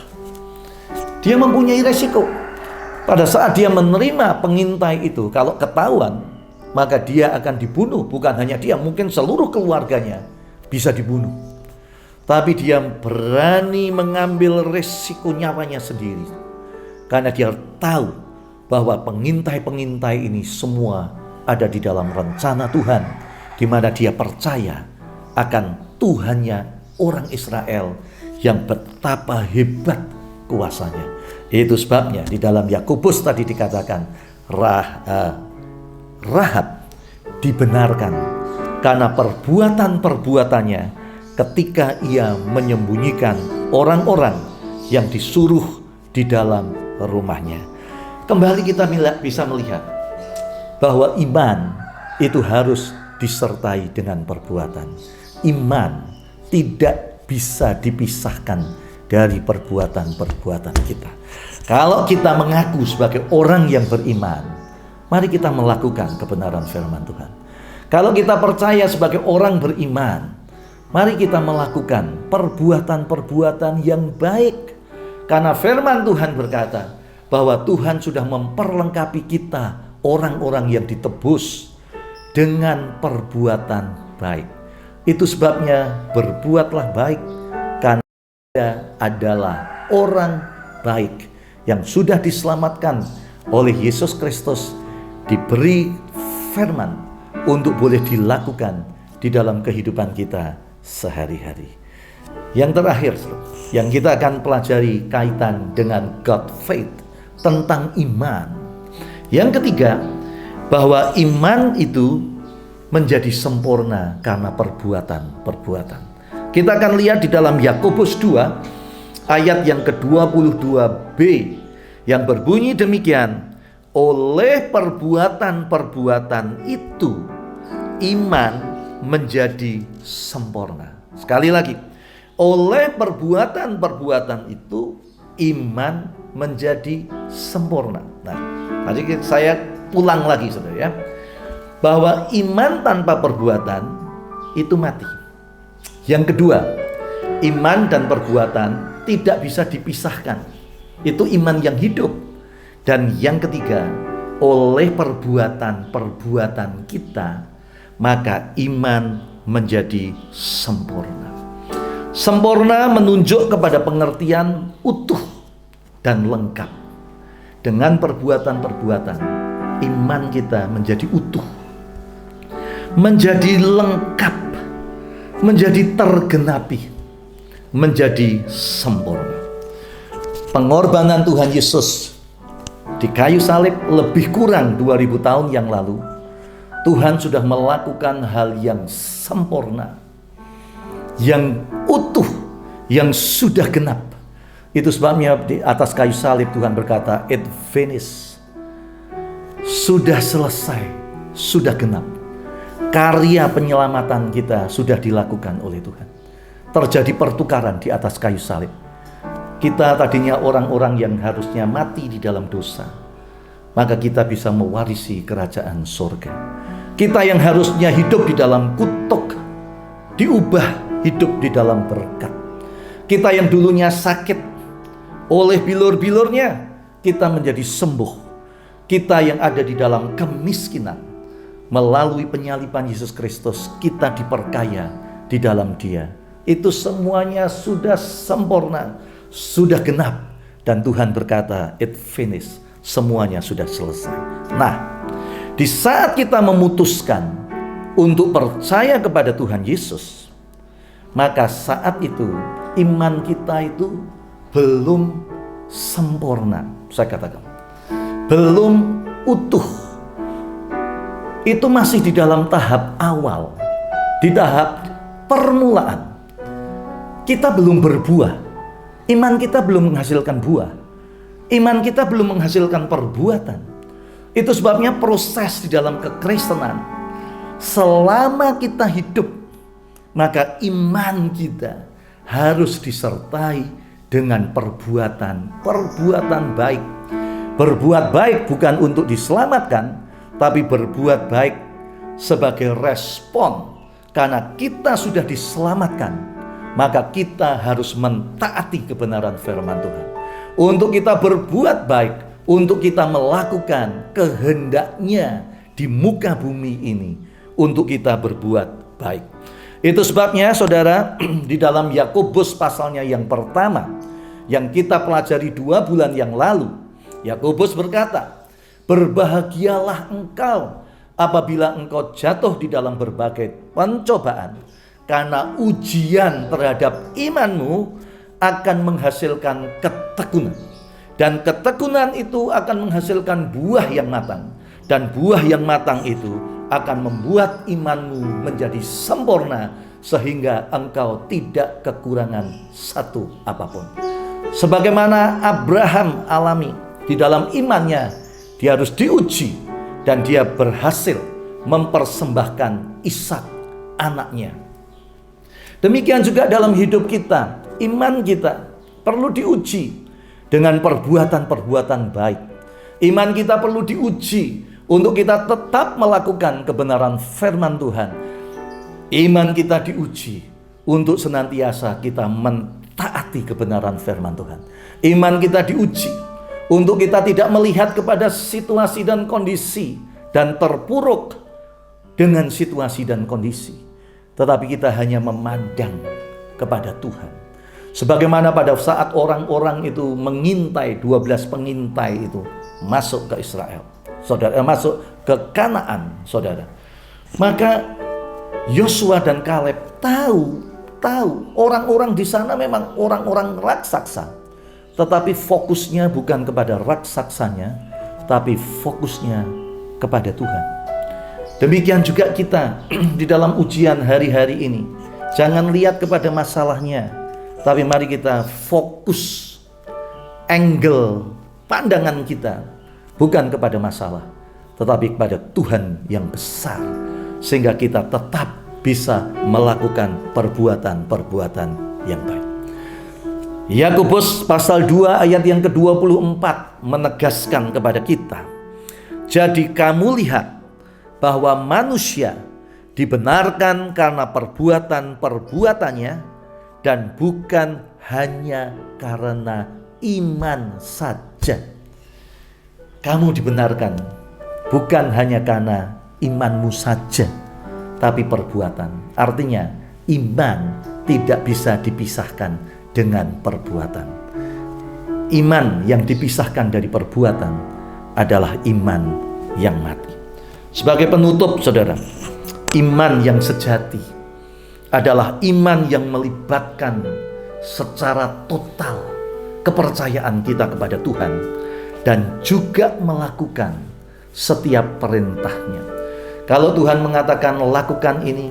Dia mempunyai resiko. Pada saat dia menerima pengintai itu, kalau ketahuan, maka dia akan dibunuh. Bukan hanya dia, mungkin seluruh keluarganya bisa dibunuh. Tapi dia berani mengambil resiko nyawanya sendiri. Karena dia tahu bahwa pengintai-pengintai ini semua ada di dalam rencana Tuhan, di mana dia percaya akan Tuhannya orang Israel yang betapa hebat kuasanya. Itu sebabnya di dalam Yakobus tadi dikatakan Rahab dibenarkan karena perbuatan-perbuatannya ketika ia menyembunyikan orang-orang yang disuruh di dalam rumahnya. Kembali kita bisa melihat bahwa iman itu harus disertai dengan perbuatan. Iman tidak bisa dipisahkan dari perbuatan-perbuatan kita. Kalau kita mengaku sebagai orang yang beriman, mari kita melakukan kebenaran firman Tuhan. Kalau kita percaya sebagai orang beriman, mari kita melakukan perbuatan-perbuatan yang baik. Karena firman Tuhan berkata bahwa Tuhan sudah memperlengkapi kita, orang-orang yang ditebus, dengan perbuatan baik. Itu sebabnya berbuatlah baik, karena Anda adalah orang baik yang sudah diselamatkan oleh Yesus Kristus, diberi firman untuk boleh dilakukan di dalam kehidupan kita sehari-hari. Yang terakhir yang kita akan pelajari kaitan dengan God faith, tentang iman. Yang ketiga, bahwa iman itu menjadi sempurna karena perbuatan-perbuatan. Kita akan lihat di dalam Yakobus 2 ayat yang ke-22b yang berbunyi demikian, oleh perbuatan-perbuatan itu iman menjadi sempurna. Sekali lagi, oleh perbuatan-perbuatan itu iman menjadi sempurna. Nah, tadi saya ulang lagi, saudara, ya, bahwa iman tanpa perbuatan itu mati. Yang kedua, iman dan perbuatan tidak bisa dipisahkan. Itu iman yang hidup. Dan yang ketiga, oleh perbuatan-perbuatan kita, maka iman menjadi sempurna. Sempurna menunjuk kepada pengertian utuh dan lengkap. Dengan perbuatan-perbuatan, iman kita menjadi utuh, menjadi lengkap, menjadi tergenapi, menjadi sempurna. Pengorbanan Tuhan Yesus di kayu salib lebih kurang 2000 tahun yang lalu, Tuhan sudah melakukan hal yang sempurna, yang utuh, yang sudah genap. Itu sebabnya di atas kayu salib Tuhan berkata, "It finished." Sudah selesai, sudah genap. karya penyelamatan kita sudah dilakukan oleh Tuhan. Terjadi pertukaran di atas kayu salib. Kita tadinya orang-orang yang harusnya mati di dalam dosa, maka kita bisa mewarisi kerajaan surga. Kita yang harusnya hidup di dalam kutuk, diubah hidup di dalam berkat. Kita yang dulunya sakit, oleh bilur-bilurnya kita menjadi sembuh. Kita yang ada di dalam kemiskinan, melalui penyaliban Yesus Kristus kita diperkaya di dalam Dia. Itu semuanya sudah sempurna, sudah genap. Dan Tuhan berkata, it finished, semuanya sudah selesai. Nah, di saat kita memutuskan untuk percaya kepada Tuhan Yesus, maka saat itu iman kita itu belum sempurna. Saya katakan belum utuh. Itu masih di dalam tahap awal, di tahap permulaan. Kita belum berbuah. Iman kita belum menghasilkan buah. Iman kita belum menghasilkan perbuatan. Itu sebabnya proses di dalam kekristenan, selama kita hidup, maka iman kita harus disertai dengan perbuatan baik. Berbuat baik bukan untuk diselamatkan, tapi berbuat baik sebagai respon. Karena kita sudah diselamatkan, maka kita harus mentaati kebenaran firman Tuhan. Untuk kita berbuat baik, untuk kita melakukan kehendaknya di muka bumi ini, untuk kita berbuat baik. Itu sebabnya saudara, di dalam Yakobus pasalnya yang pertama, yang kita pelajari 2 bulan yang lalu, Yakobus berkata, berbahagialah engkau apabila engkau jatuh di dalam berbagai pencobaan, karena ujian terhadap imanmu akan menghasilkan ketekunan. Dan ketekunan itu akan menghasilkan buah yang matang. Dan buah yang matang itu akan membuat imanmu menjadi sempurna, sehingga engkau tidak kekurangan satu apapun. Sebagaimana Abraham alami di dalam imannya, dia harus diuji dan dia berhasil mempersembahkan Ishak anaknya. Demikian juga dalam hidup kita, iman kita perlu diuji dengan perbuatan-perbuatan baik. Iman kita perlu diuji untuk kita tetap melakukan kebenaran firman Tuhan. Iman kita diuji untuk senantiasa kita mentaati kebenaran firman Tuhan. Iman kita diuji untuk kita tidak melihat kepada situasi dan kondisi dan terpuruk dengan situasi dan kondisi, tetapi kita hanya memandang kepada Tuhan. Sebagaimana pada saat orang-orang itu mengintai, 12 pengintai itu masuk ke Israel, saudara, masuk ke Kanaan, saudara. Maka Yosua dan Kaleb tahu orang-orang di sana memang orang-orang raksasa. Tetapi fokusnya bukan kepada raksaksanya, tapi fokusnya kepada Tuhan. Demikian juga kita di dalam ujian hari-hari ini. Jangan lihat kepada masalahnya, tapi mari kita fokus angle pandangan kita bukan kepada masalah, tetapi kepada Tuhan yang besar, sehingga kita tetap bisa melakukan perbuatan-perbuatan yang baik. Yakobus pasal 2 ayat yang ke-24 menegaskan kepada kita, jadi kamu lihat bahwa manusia dibenarkan karena perbuatan-perbuatannya dan bukan hanya karena iman saja. Kamu dibenarkan bukan hanya karena imanmu saja, tapi perbuatan. Artinya iman tidak bisa dipisahkan dengan perbuatan. Iman yang dipisahkan dari perbuatan adalah iman yang mati. Sebagai penutup, saudara, iman yang sejati adalah iman yang melibatkan secara total kepercayaan kita kepada Tuhan dan juga melakukan setiap perintahnya. Kalau Tuhan mengatakan lakukan ini,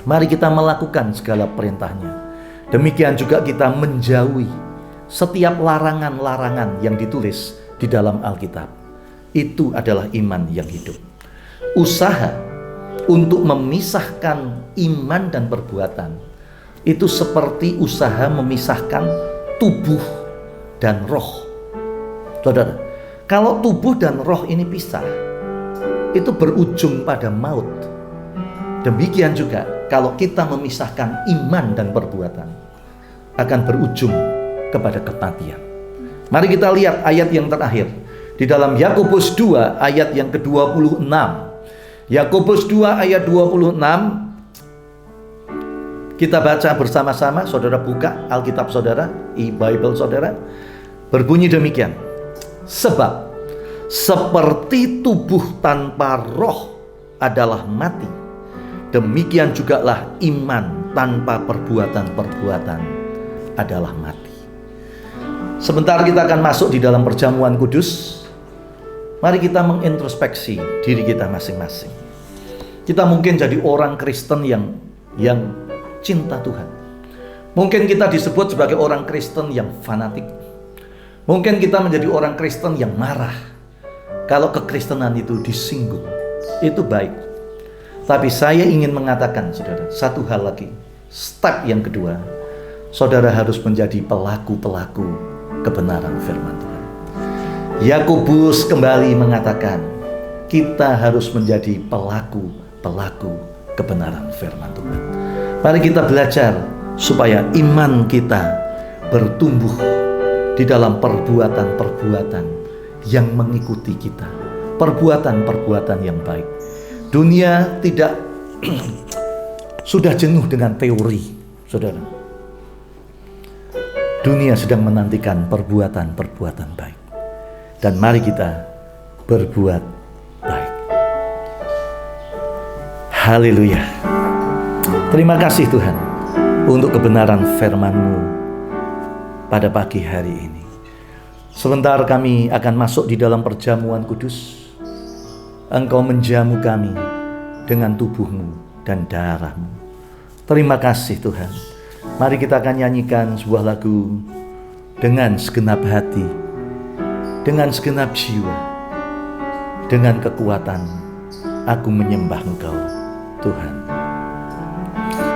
mari kita melakukan segala perintahnya. Demikian juga kita menjauhi setiap larangan-larangan yang ditulis di dalam Alkitab. Itu adalah iman yang hidup. Usaha untuk memisahkan iman dan perbuatan itu seperti usaha memisahkan tubuh dan roh. Saudara, kalau tubuh dan roh ini pisah, itu berujung pada maut. Demikian juga kalau kita memisahkan iman dan perbuatan, akan berujung kepada kematian. Mari kita lihat ayat yang terakhir di dalam Yakobus 2 ayat yang ke-26. Yakobus 2 ayat 26, kita baca bersama-sama. Saudara buka Alkitab saudara, e-Bible saudara. Berbunyi demikian. Sebab seperti tubuh tanpa roh adalah mati, demikian jugalah iman tanpa perbuatan-perbuatan adalah mati. Sebentar kita akan masuk di dalam perjamuan kudus. Mari kita mengintrospeksi diri kita masing-masing. Kita mungkin jadi orang Kristen yang cinta Tuhan. Mungkin kita disebut sebagai orang Kristen yang fanatik. Mungkin kita menjadi orang Kristen yang marah kalau kekristenan itu disinggung. Itu baik. Tapi saya ingin mengatakan saudara, satu hal lagi. Step yang kedua, saudara harus menjadi pelaku-pelaku kebenaran firman Tuhan. Yakobus kembali mengatakan, kita harus menjadi pelaku-pelaku kebenaran firman Tuhan. Mari kita belajar supaya iman kita bertumbuh di dalam perbuatan-perbuatan yang mengikuti kita, perbuatan-perbuatan yang baik. Dunia tidak sudah jenuh dengan teori, saudara. Dunia sedang menantikan perbuatan-perbuatan baik. Dan mari kita berbuat baik. Haleluya. Terima kasih Tuhan untuk kebenaran firman-Mu pada pagi hari ini. Sebentar kami akan masuk di dalam perjamuan kudus. Engkau menjamu kami dengan tubuh-Mu dan darah-Mu. Terima kasih Tuhan. Mari kita akan nyanyikan sebuah lagu dengan segenap hati, dengan segenap jiwa, dengan kekuatan. Aku menyembah Engkau Tuhan.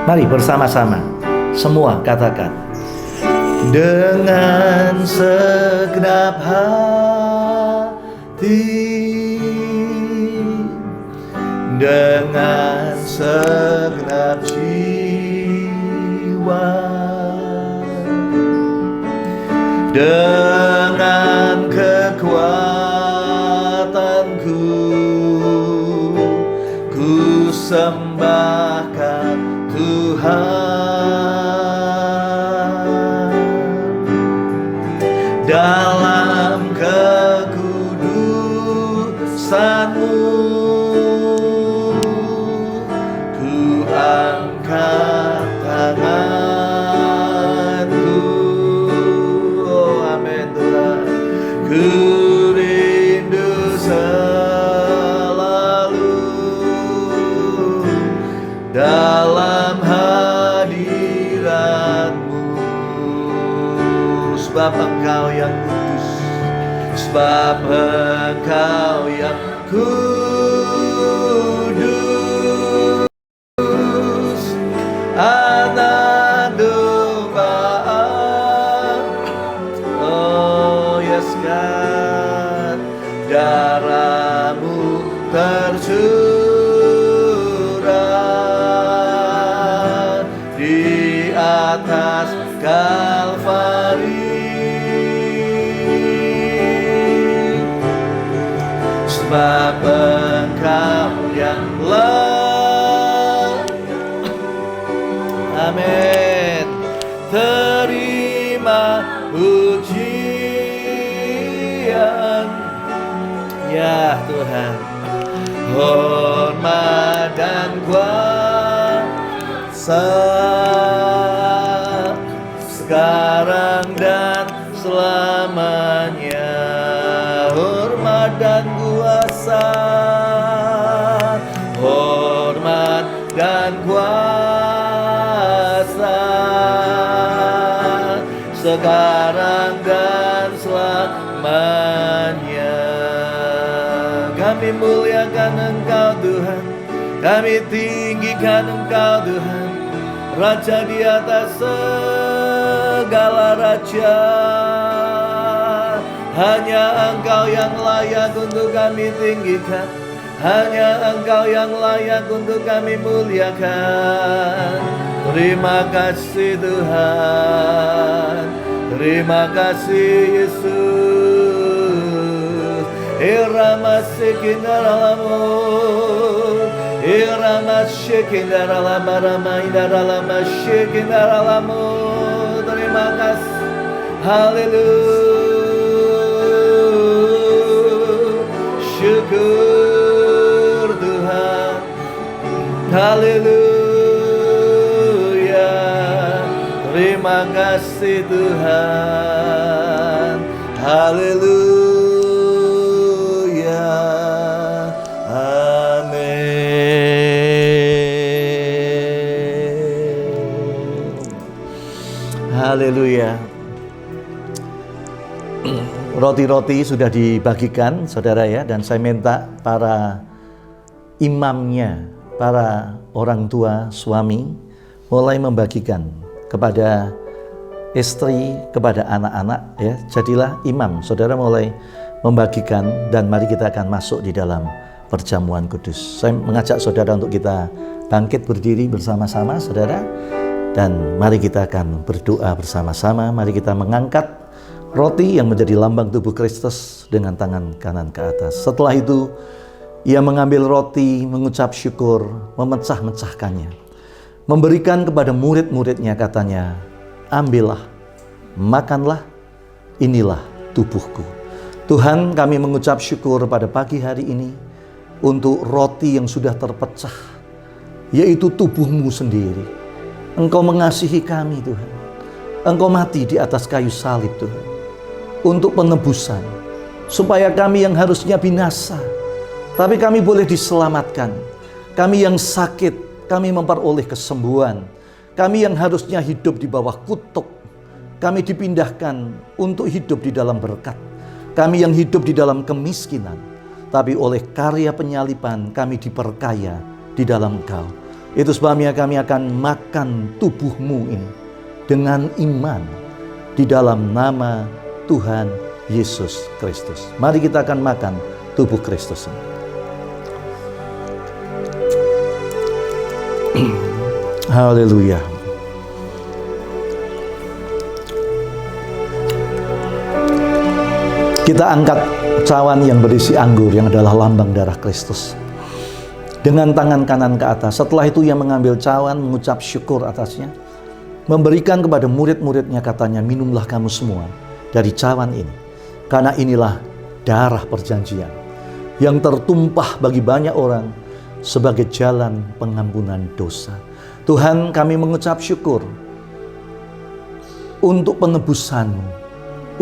Mari bersama-sama semua katakan, dengan segenap hati, dengan segenap jiwa, dengan kekuatanku, ku sembahkan Tuhan. Dalam kekudusan-Mu ku angkat tanganku. Oh amin Tuhan. Ku rindu selalu dalam hadirat-Mu, sebab Engkau yang kudus, sebab Engkau yang kudus, anak domba. Oh yes God, darah-Mu tercurah di atas Kalvari. Sebab Engkau yang amin, terima pujian ya Tuhan, hormat dan kuasa sekarang dan selamanya. Hormat dan kuasa, hormat dan kuasa sekarang dan selamanya. Kami muliakan Engkau Tuhan, Kami tinggikan Engkau Tuhan, Raja di atas segala raja. Hanya Engkau yang layak untuk kami tinggikan, hanya Engkau yang layak untuk kami muliakan. Terima kasih Tuhan, terima kasih Yesus. Irama sekindaralamun, irama sekindaralama, irama sekindaralamun. Terima kasih, haleluya. Syukur Tuhan, haleluya. Terima kasih Tuhan, haleluya. Haleluya. Roti-roti sudah dibagikan, saudara ya, dan saya minta para imamnya, para orang tua, suami, mulai membagikan kepada istri, kepada anak-anak ya. Jadilah imam, saudara mulai membagikan, dan mari kita akan masuk di dalam perjamuan kudus. Saya mengajak saudara untuk kita bangkit berdiri bersama-sama, saudara. Dan mari kita akan berdoa bersama-sama. Mari kita mengangkat roti yang menjadi lambang tubuh Kristus dengan tangan kanan ke atas. Setelah itu, ia mengambil roti, mengucap syukur, memecah-mecahkannya. Memberikan kepada murid-muridnya, katanya, ambillah, makanlah, inilah tubuhku. Tuhan, kami mengucap syukur pada pagi hari ini untuk roti yang sudah terpecah, yaitu tubuh-Mu sendiri. Engkau mengasihi kami Tuhan. Engkau mati di atas kayu salib Tuhan, untuk penebusan, supaya kami yang harusnya binasa, tapi kami boleh diselamatkan. Kami yang sakit, kami memperoleh kesembuhan. Kami yang harusnya hidup di bawah kutuk, kami dipindahkan untuk hidup di dalam berkat. Kami yang hidup di dalam kemiskinan, tapi oleh karya penyaliban kami diperkaya di dalam Engkau. Itu sebabnya kami akan makan tubuh-Mu ini dengan iman di dalam nama Tuhan Yesus Kristus. Mari kita akan makan tubuh Kristus ini. Haleluya. Kita angkat cawan yang berisi anggur yang adalah lambang darah Kristus dengan tangan kanan ke atas. Setelah itu ia mengambil cawan, mengucap syukur atasnya, memberikan kepada murid-muridnya, katanya, minumlah kamu semua dari cawan ini, karena inilah darah perjanjian yang tertumpah bagi banyak orang sebagai jalan pengampunan dosa. Tuhan, kami mengucap syukur untuk penebusan-Mu,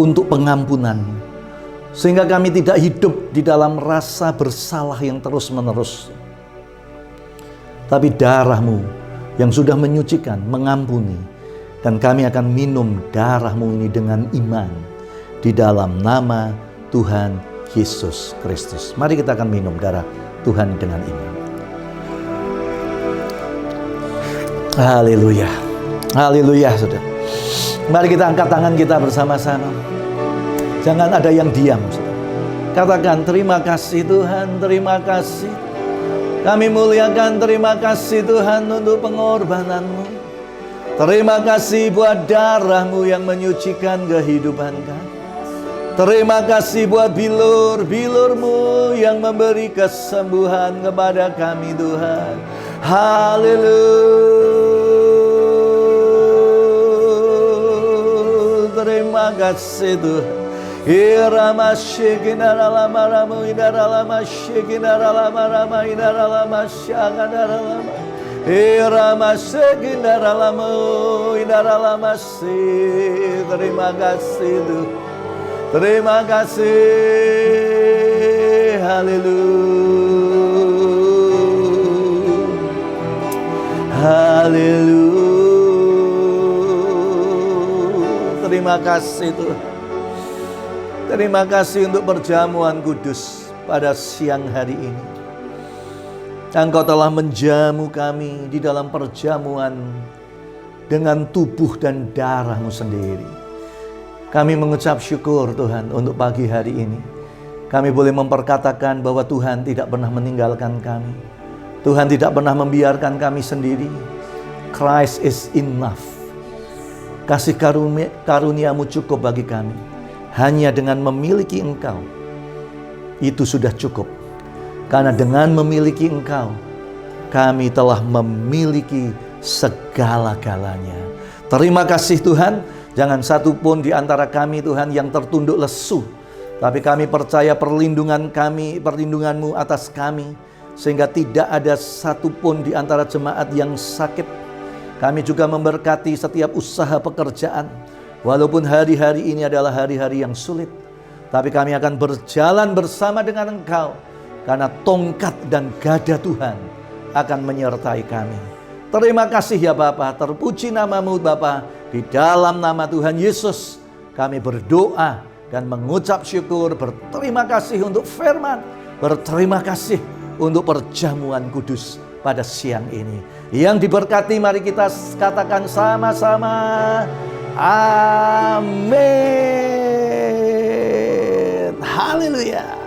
untuk pengampunan-Mu, sehingga kami tidak hidup di dalam rasa bersalah yang terus-menerus, tapi darah-Mu yang sudah menyucikan, mengampuni. Dan kami akan minum darah-Mu ini dengan iman di dalam nama Tuhan Yesus Kristus. Mari kita akan minum darah Tuhan dengan iman. Haleluya. Haleluya, saudara. Mari kita angkat tangan kita bersama-sama. Jangan ada yang diam, saudara. Katakan, terima kasih Tuhan, terima kasih. Kami muliakan, terima kasih Tuhan untuk pengorbanan-Mu. Terima kasih buat darah-Mu yang menyucikan kehidupan kami. Terima kasih buat bilur-bilur-Mu yang memberi kesembuhan kepada kami Tuhan. Haleluya. Terima kasih Tuhan. Irama shekinaralama ramu inaralama shekinaralama inaralama shaganaralama irama shekinaralama inaralama shi. Terima kasih Tuhan. Terima kasih. Haleluya. Haleluya. Terima kasih Tuhan. Terima kasih untuk perjamuan kudus pada siang hari ini. Engkau telah menjamu kami di dalam perjamuan dengan tubuh dan darah-Mu sendiri. Kami mengucap syukur Tuhan untuk pagi hari ini. Kami boleh memperkatakan bahwa Tuhan tidak pernah meninggalkan kami. Tuhan tidak pernah membiarkan kami sendiri. Christ is enough. Kasih karunia-Mu cukup bagi kami. Hanya dengan memiliki Engkau, itu sudah cukup. Karena dengan memiliki Engkau, kami telah memiliki segala-galanya. Terima kasih Tuhan. Jangan satu pun di antara kami Tuhan yang tertunduk lesu. Tapi kami percaya perlindungan-Mu atas kami. Sehingga tidak ada satu pun di antara jemaat yang sakit. Kami juga memberkati setiap usaha pekerjaan. Walaupun hari-hari ini adalah hari-hari yang sulit. Tapi kami akan berjalan bersama dengan Engkau. Karena tongkat dan gada Tuhan akan menyertai kami. Terima kasih ya Bapa, terpuji nama-Mu Bapa. Di dalam nama Tuhan Yesus kami berdoa dan mengucap syukur. Berterima kasih untuk firman. Berterima kasih untuk perjamuan kudus pada siang ini. Yang diberkati mari kita katakan sama-sama. Amin. Haleluya.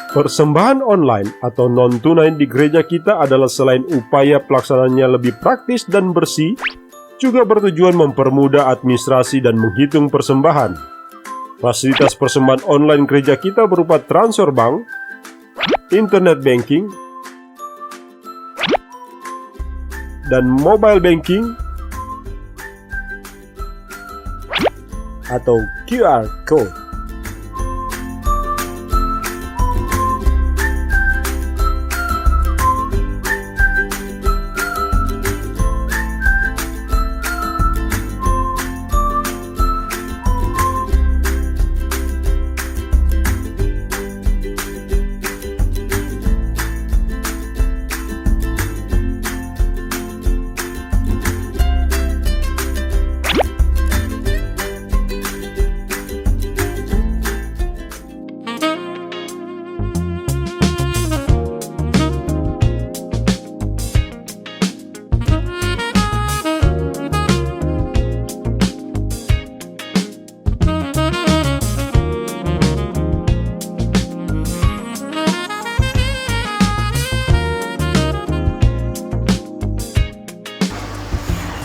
Persembahan online atau non-tunai di gereja kita adalah selain upaya pelaksanaannya lebih praktis dan bersih, juga bertujuan mempermudah administrasi dan menghitung persembahan. Fasilitas persembahan online gereja kita berupa transfer bank, internet banking, dan mobile banking atau QR Code.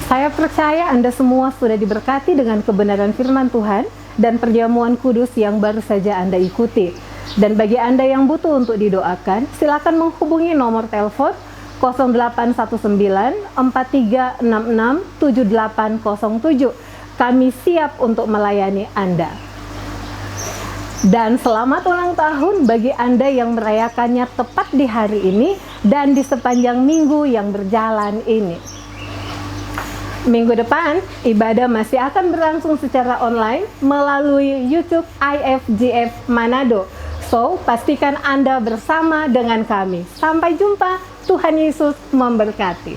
Saya percaya Anda semua sudah diberkati dengan kebenaran firman Tuhan dan perjamuan kudus yang baru saja Anda ikuti. Dan bagi Anda yang butuh untuk didoakan, silakan menghubungi nomor telepon 0819 4366 7807. Kami siap untuk melayani Anda. Dan selamat ulang tahun bagi Anda yang merayakannya tepat di hari ini dan di sepanjang minggu yang berjalan ini. Minggu depan, ibadah masih akan berlangsung secara online melalui YouTube IFGF Manado. So, pastikan Anda bersama dengan kami. Sampai jumpa, Tuhan Yesus memberkati.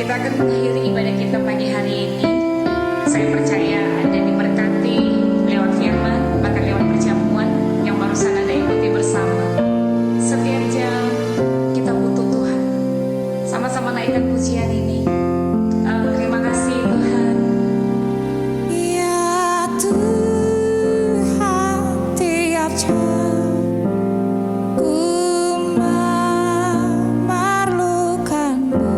Kita akan mengakhiri ibadah kita pagi hari ini. Saya percaya Anda diberkati lewat firman, bahkan lewat perjamuan yang barusan Anda ikuti bersama. Setiap jam kita butuh Tuhan. Sama-sama naikkan pujian ini. Terima kasih Tuhan. Ya Tuhan, tiap jam ku memerlukan-Mu.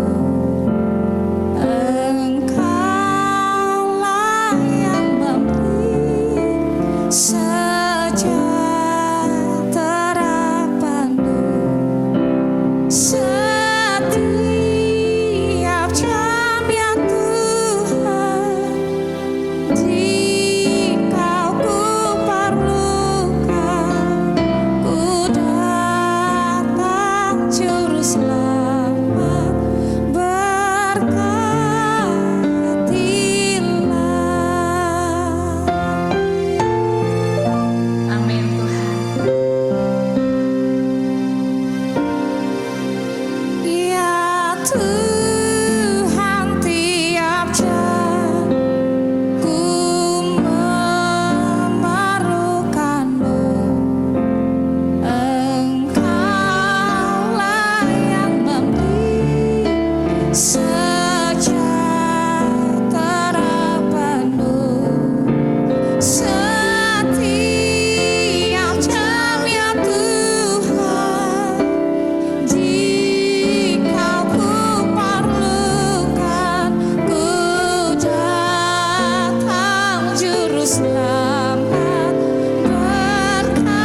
Engkaulah yang memberi sejahtera penuh. Setiap sejahtera penuh. Setiap jamnya Tuhan, jika ku perlukan, ku datang juru selamat. Berkatilah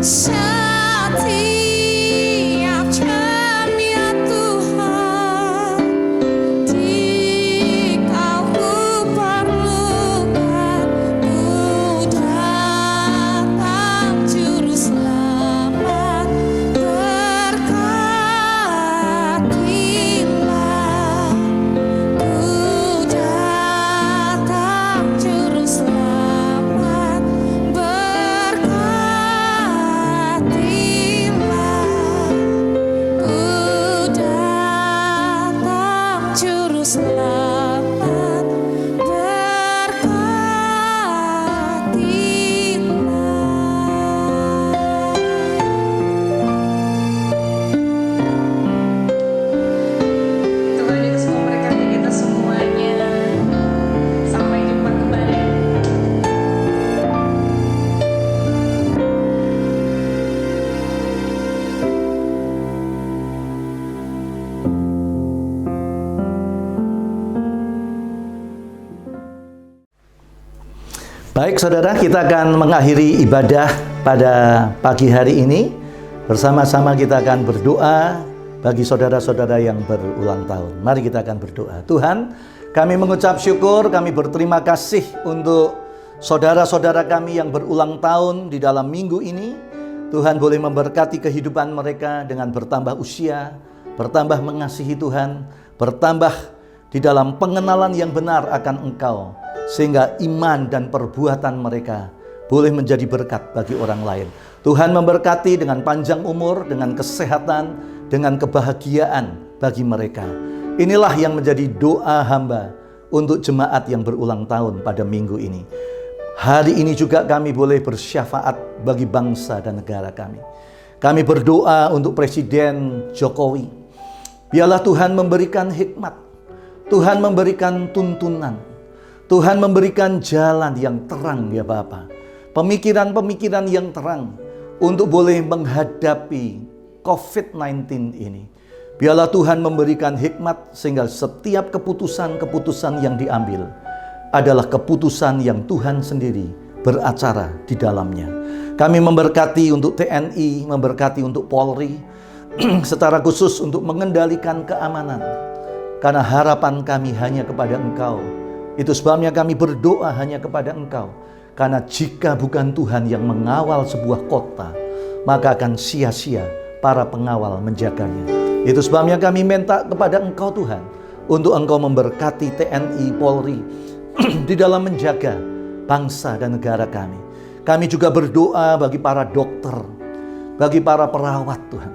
setiap jamnya Tuhan, jika ku perlukan, ku datang juru selamat. Berkatilah, ku datang juru selamat. Berkatilah, ku datang juru selamat. Tuhan Yesus memberkati kita semuanya. Sampai jumpa kembali. Baik saudara, kita akan mengakhiri ibadah pada pagi hari ini. Bersama-sama kita akan berdoa bagi saudara-saudara yang berulang tahun. Mari kita akan berdoa. Tuhan, kami mengucap syukur, kami berterima kasih untuk saudara-saudara kami yang berulang tahun di dalam minggu ini. Tuhan boleh memberkati kehidupan mereka dengan bertambah usia, bertambah mengasihi Tuhan, bertambah di dalam pengenalan yang benar akan Engkau, sehingga iman dan perbuatan mereka boleh menjadi berkat bagi orang lain. Tuhan memberkati dengan panjang umur, dengan kesehatan, dengan kebahagiaan bagi mereka. Inilah yang menjadi doa hamba untuk jemaat yang berulang tahun pada minggu ini. Hari ini juga kami boleh bersyafaat bagi bangsa dan negara kami. Kami berdoa untuk Presiden Jokowi. Biarlah Tuhan memberikan hikmat, Tuhan memberikan tuntunan, Tuhan memberikan jalan yang terang ya Bapa. Pemikiran-pemikiran yang terang untuk boleh menghadapi COVID-19 ini. Biarlah Tuhan memberikan hikmat sehingga setiap keputusan-keputusan yang diambil adalah keputusan yang Tuhan sendiri beracara di dalamnya. Kami memberkati untuk TNI, memberkati untuk Polri, secara khusus untuk mengendalikan keamanan. Karena harapan kami hanya kepada Engkau. Itu sebabnya kami berdoa hanya kepada Engkau. Karena jika bukan Tuhan yang mengawal sebuah kota, maka akan sia-sia para pengawal menjaganya. Itu sebabnya kami minta kepada Engkau Tuhan, untuk Engkau memberkati TNI, Polri, di dalam menjaga bangsa dan negara kami. Kami juga berdoa bagi para dokter, bagi para perawat Tuhan.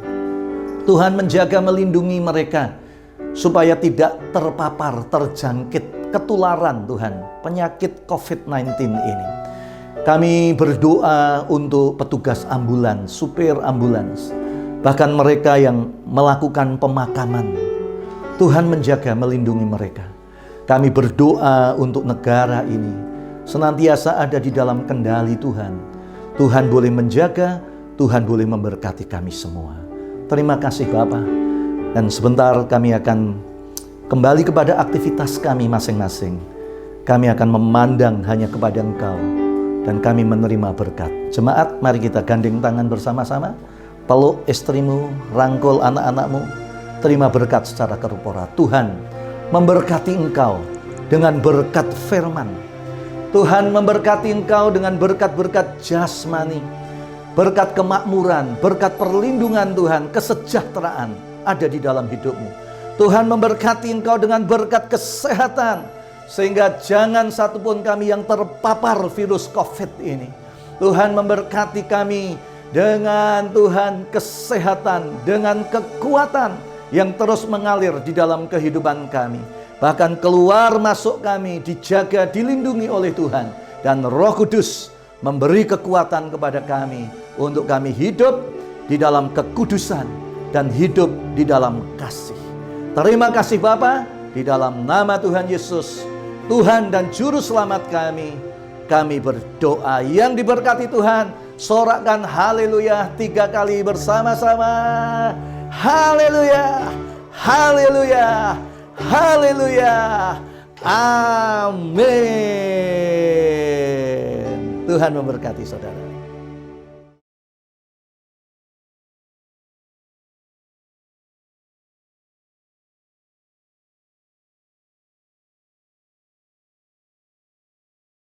Tuhan menjaga, melindungi mereka, supaya tidak terpapar, terjangkit, ketularan Tuhan, penyakit COVID-19 ini. Kami berdoa untuk petugas ambulans, supir ambulans, bahkan mereka yang melakukan pemakaman. Tuhan menjaga, melindungi mereka. Kami berdoa untuk negara ini senantiasa ada di dalam kendali Tuhan. Tuhan boleh menjaga, Tuhan boleh memberkati kami semua. Terima kasih Bapa. Dan sebentar kami akan kembali kepada aktivitas kami masing-masing. Kami akan memandang hanya kepada Engkau, dan kami menerima berkat. Jemaat, mari kita gandeng tangan bersama-sama. Peluk istrimu, rangkul anak-anakmu. Terima berkat secara korporat. Tuhan memberkati engkau dengan berkat firman. Tuhan memberkati engkau dengan berkat-berkat jasmani, berkat kemakmuran, berkat perlindungan Tuhan, kesejahteraan ada di dalam hidupmu. Tuhan memberkati engkau dengan berkat kesehatan, sehingga jangan satupun kami yang terpapar virus COVID ini. Tuhan memberkati kami dengan Tuhan kesehatan, dengan kekuatan yang terus mengalir di dalam kehidupan kami. Bahkan keluar masuk kami dijaga, dilindungi oleh Tuhan. Dan Roh Kudus memberi kekuatan kepada kami untuk kami hidup di dalam kekudusan, dan hidup di dalam kasih. Terima kasih Bapa, di dalam nama Tuhan Yesus, Tuhan dan Juru Selamat kami berdoa. Yang diberkati Tuhan, sorakkan haleluya 3 kali bersama-sama. Haleluya, haleluya, haleluya. Amin. Tuhan memberkati saudara.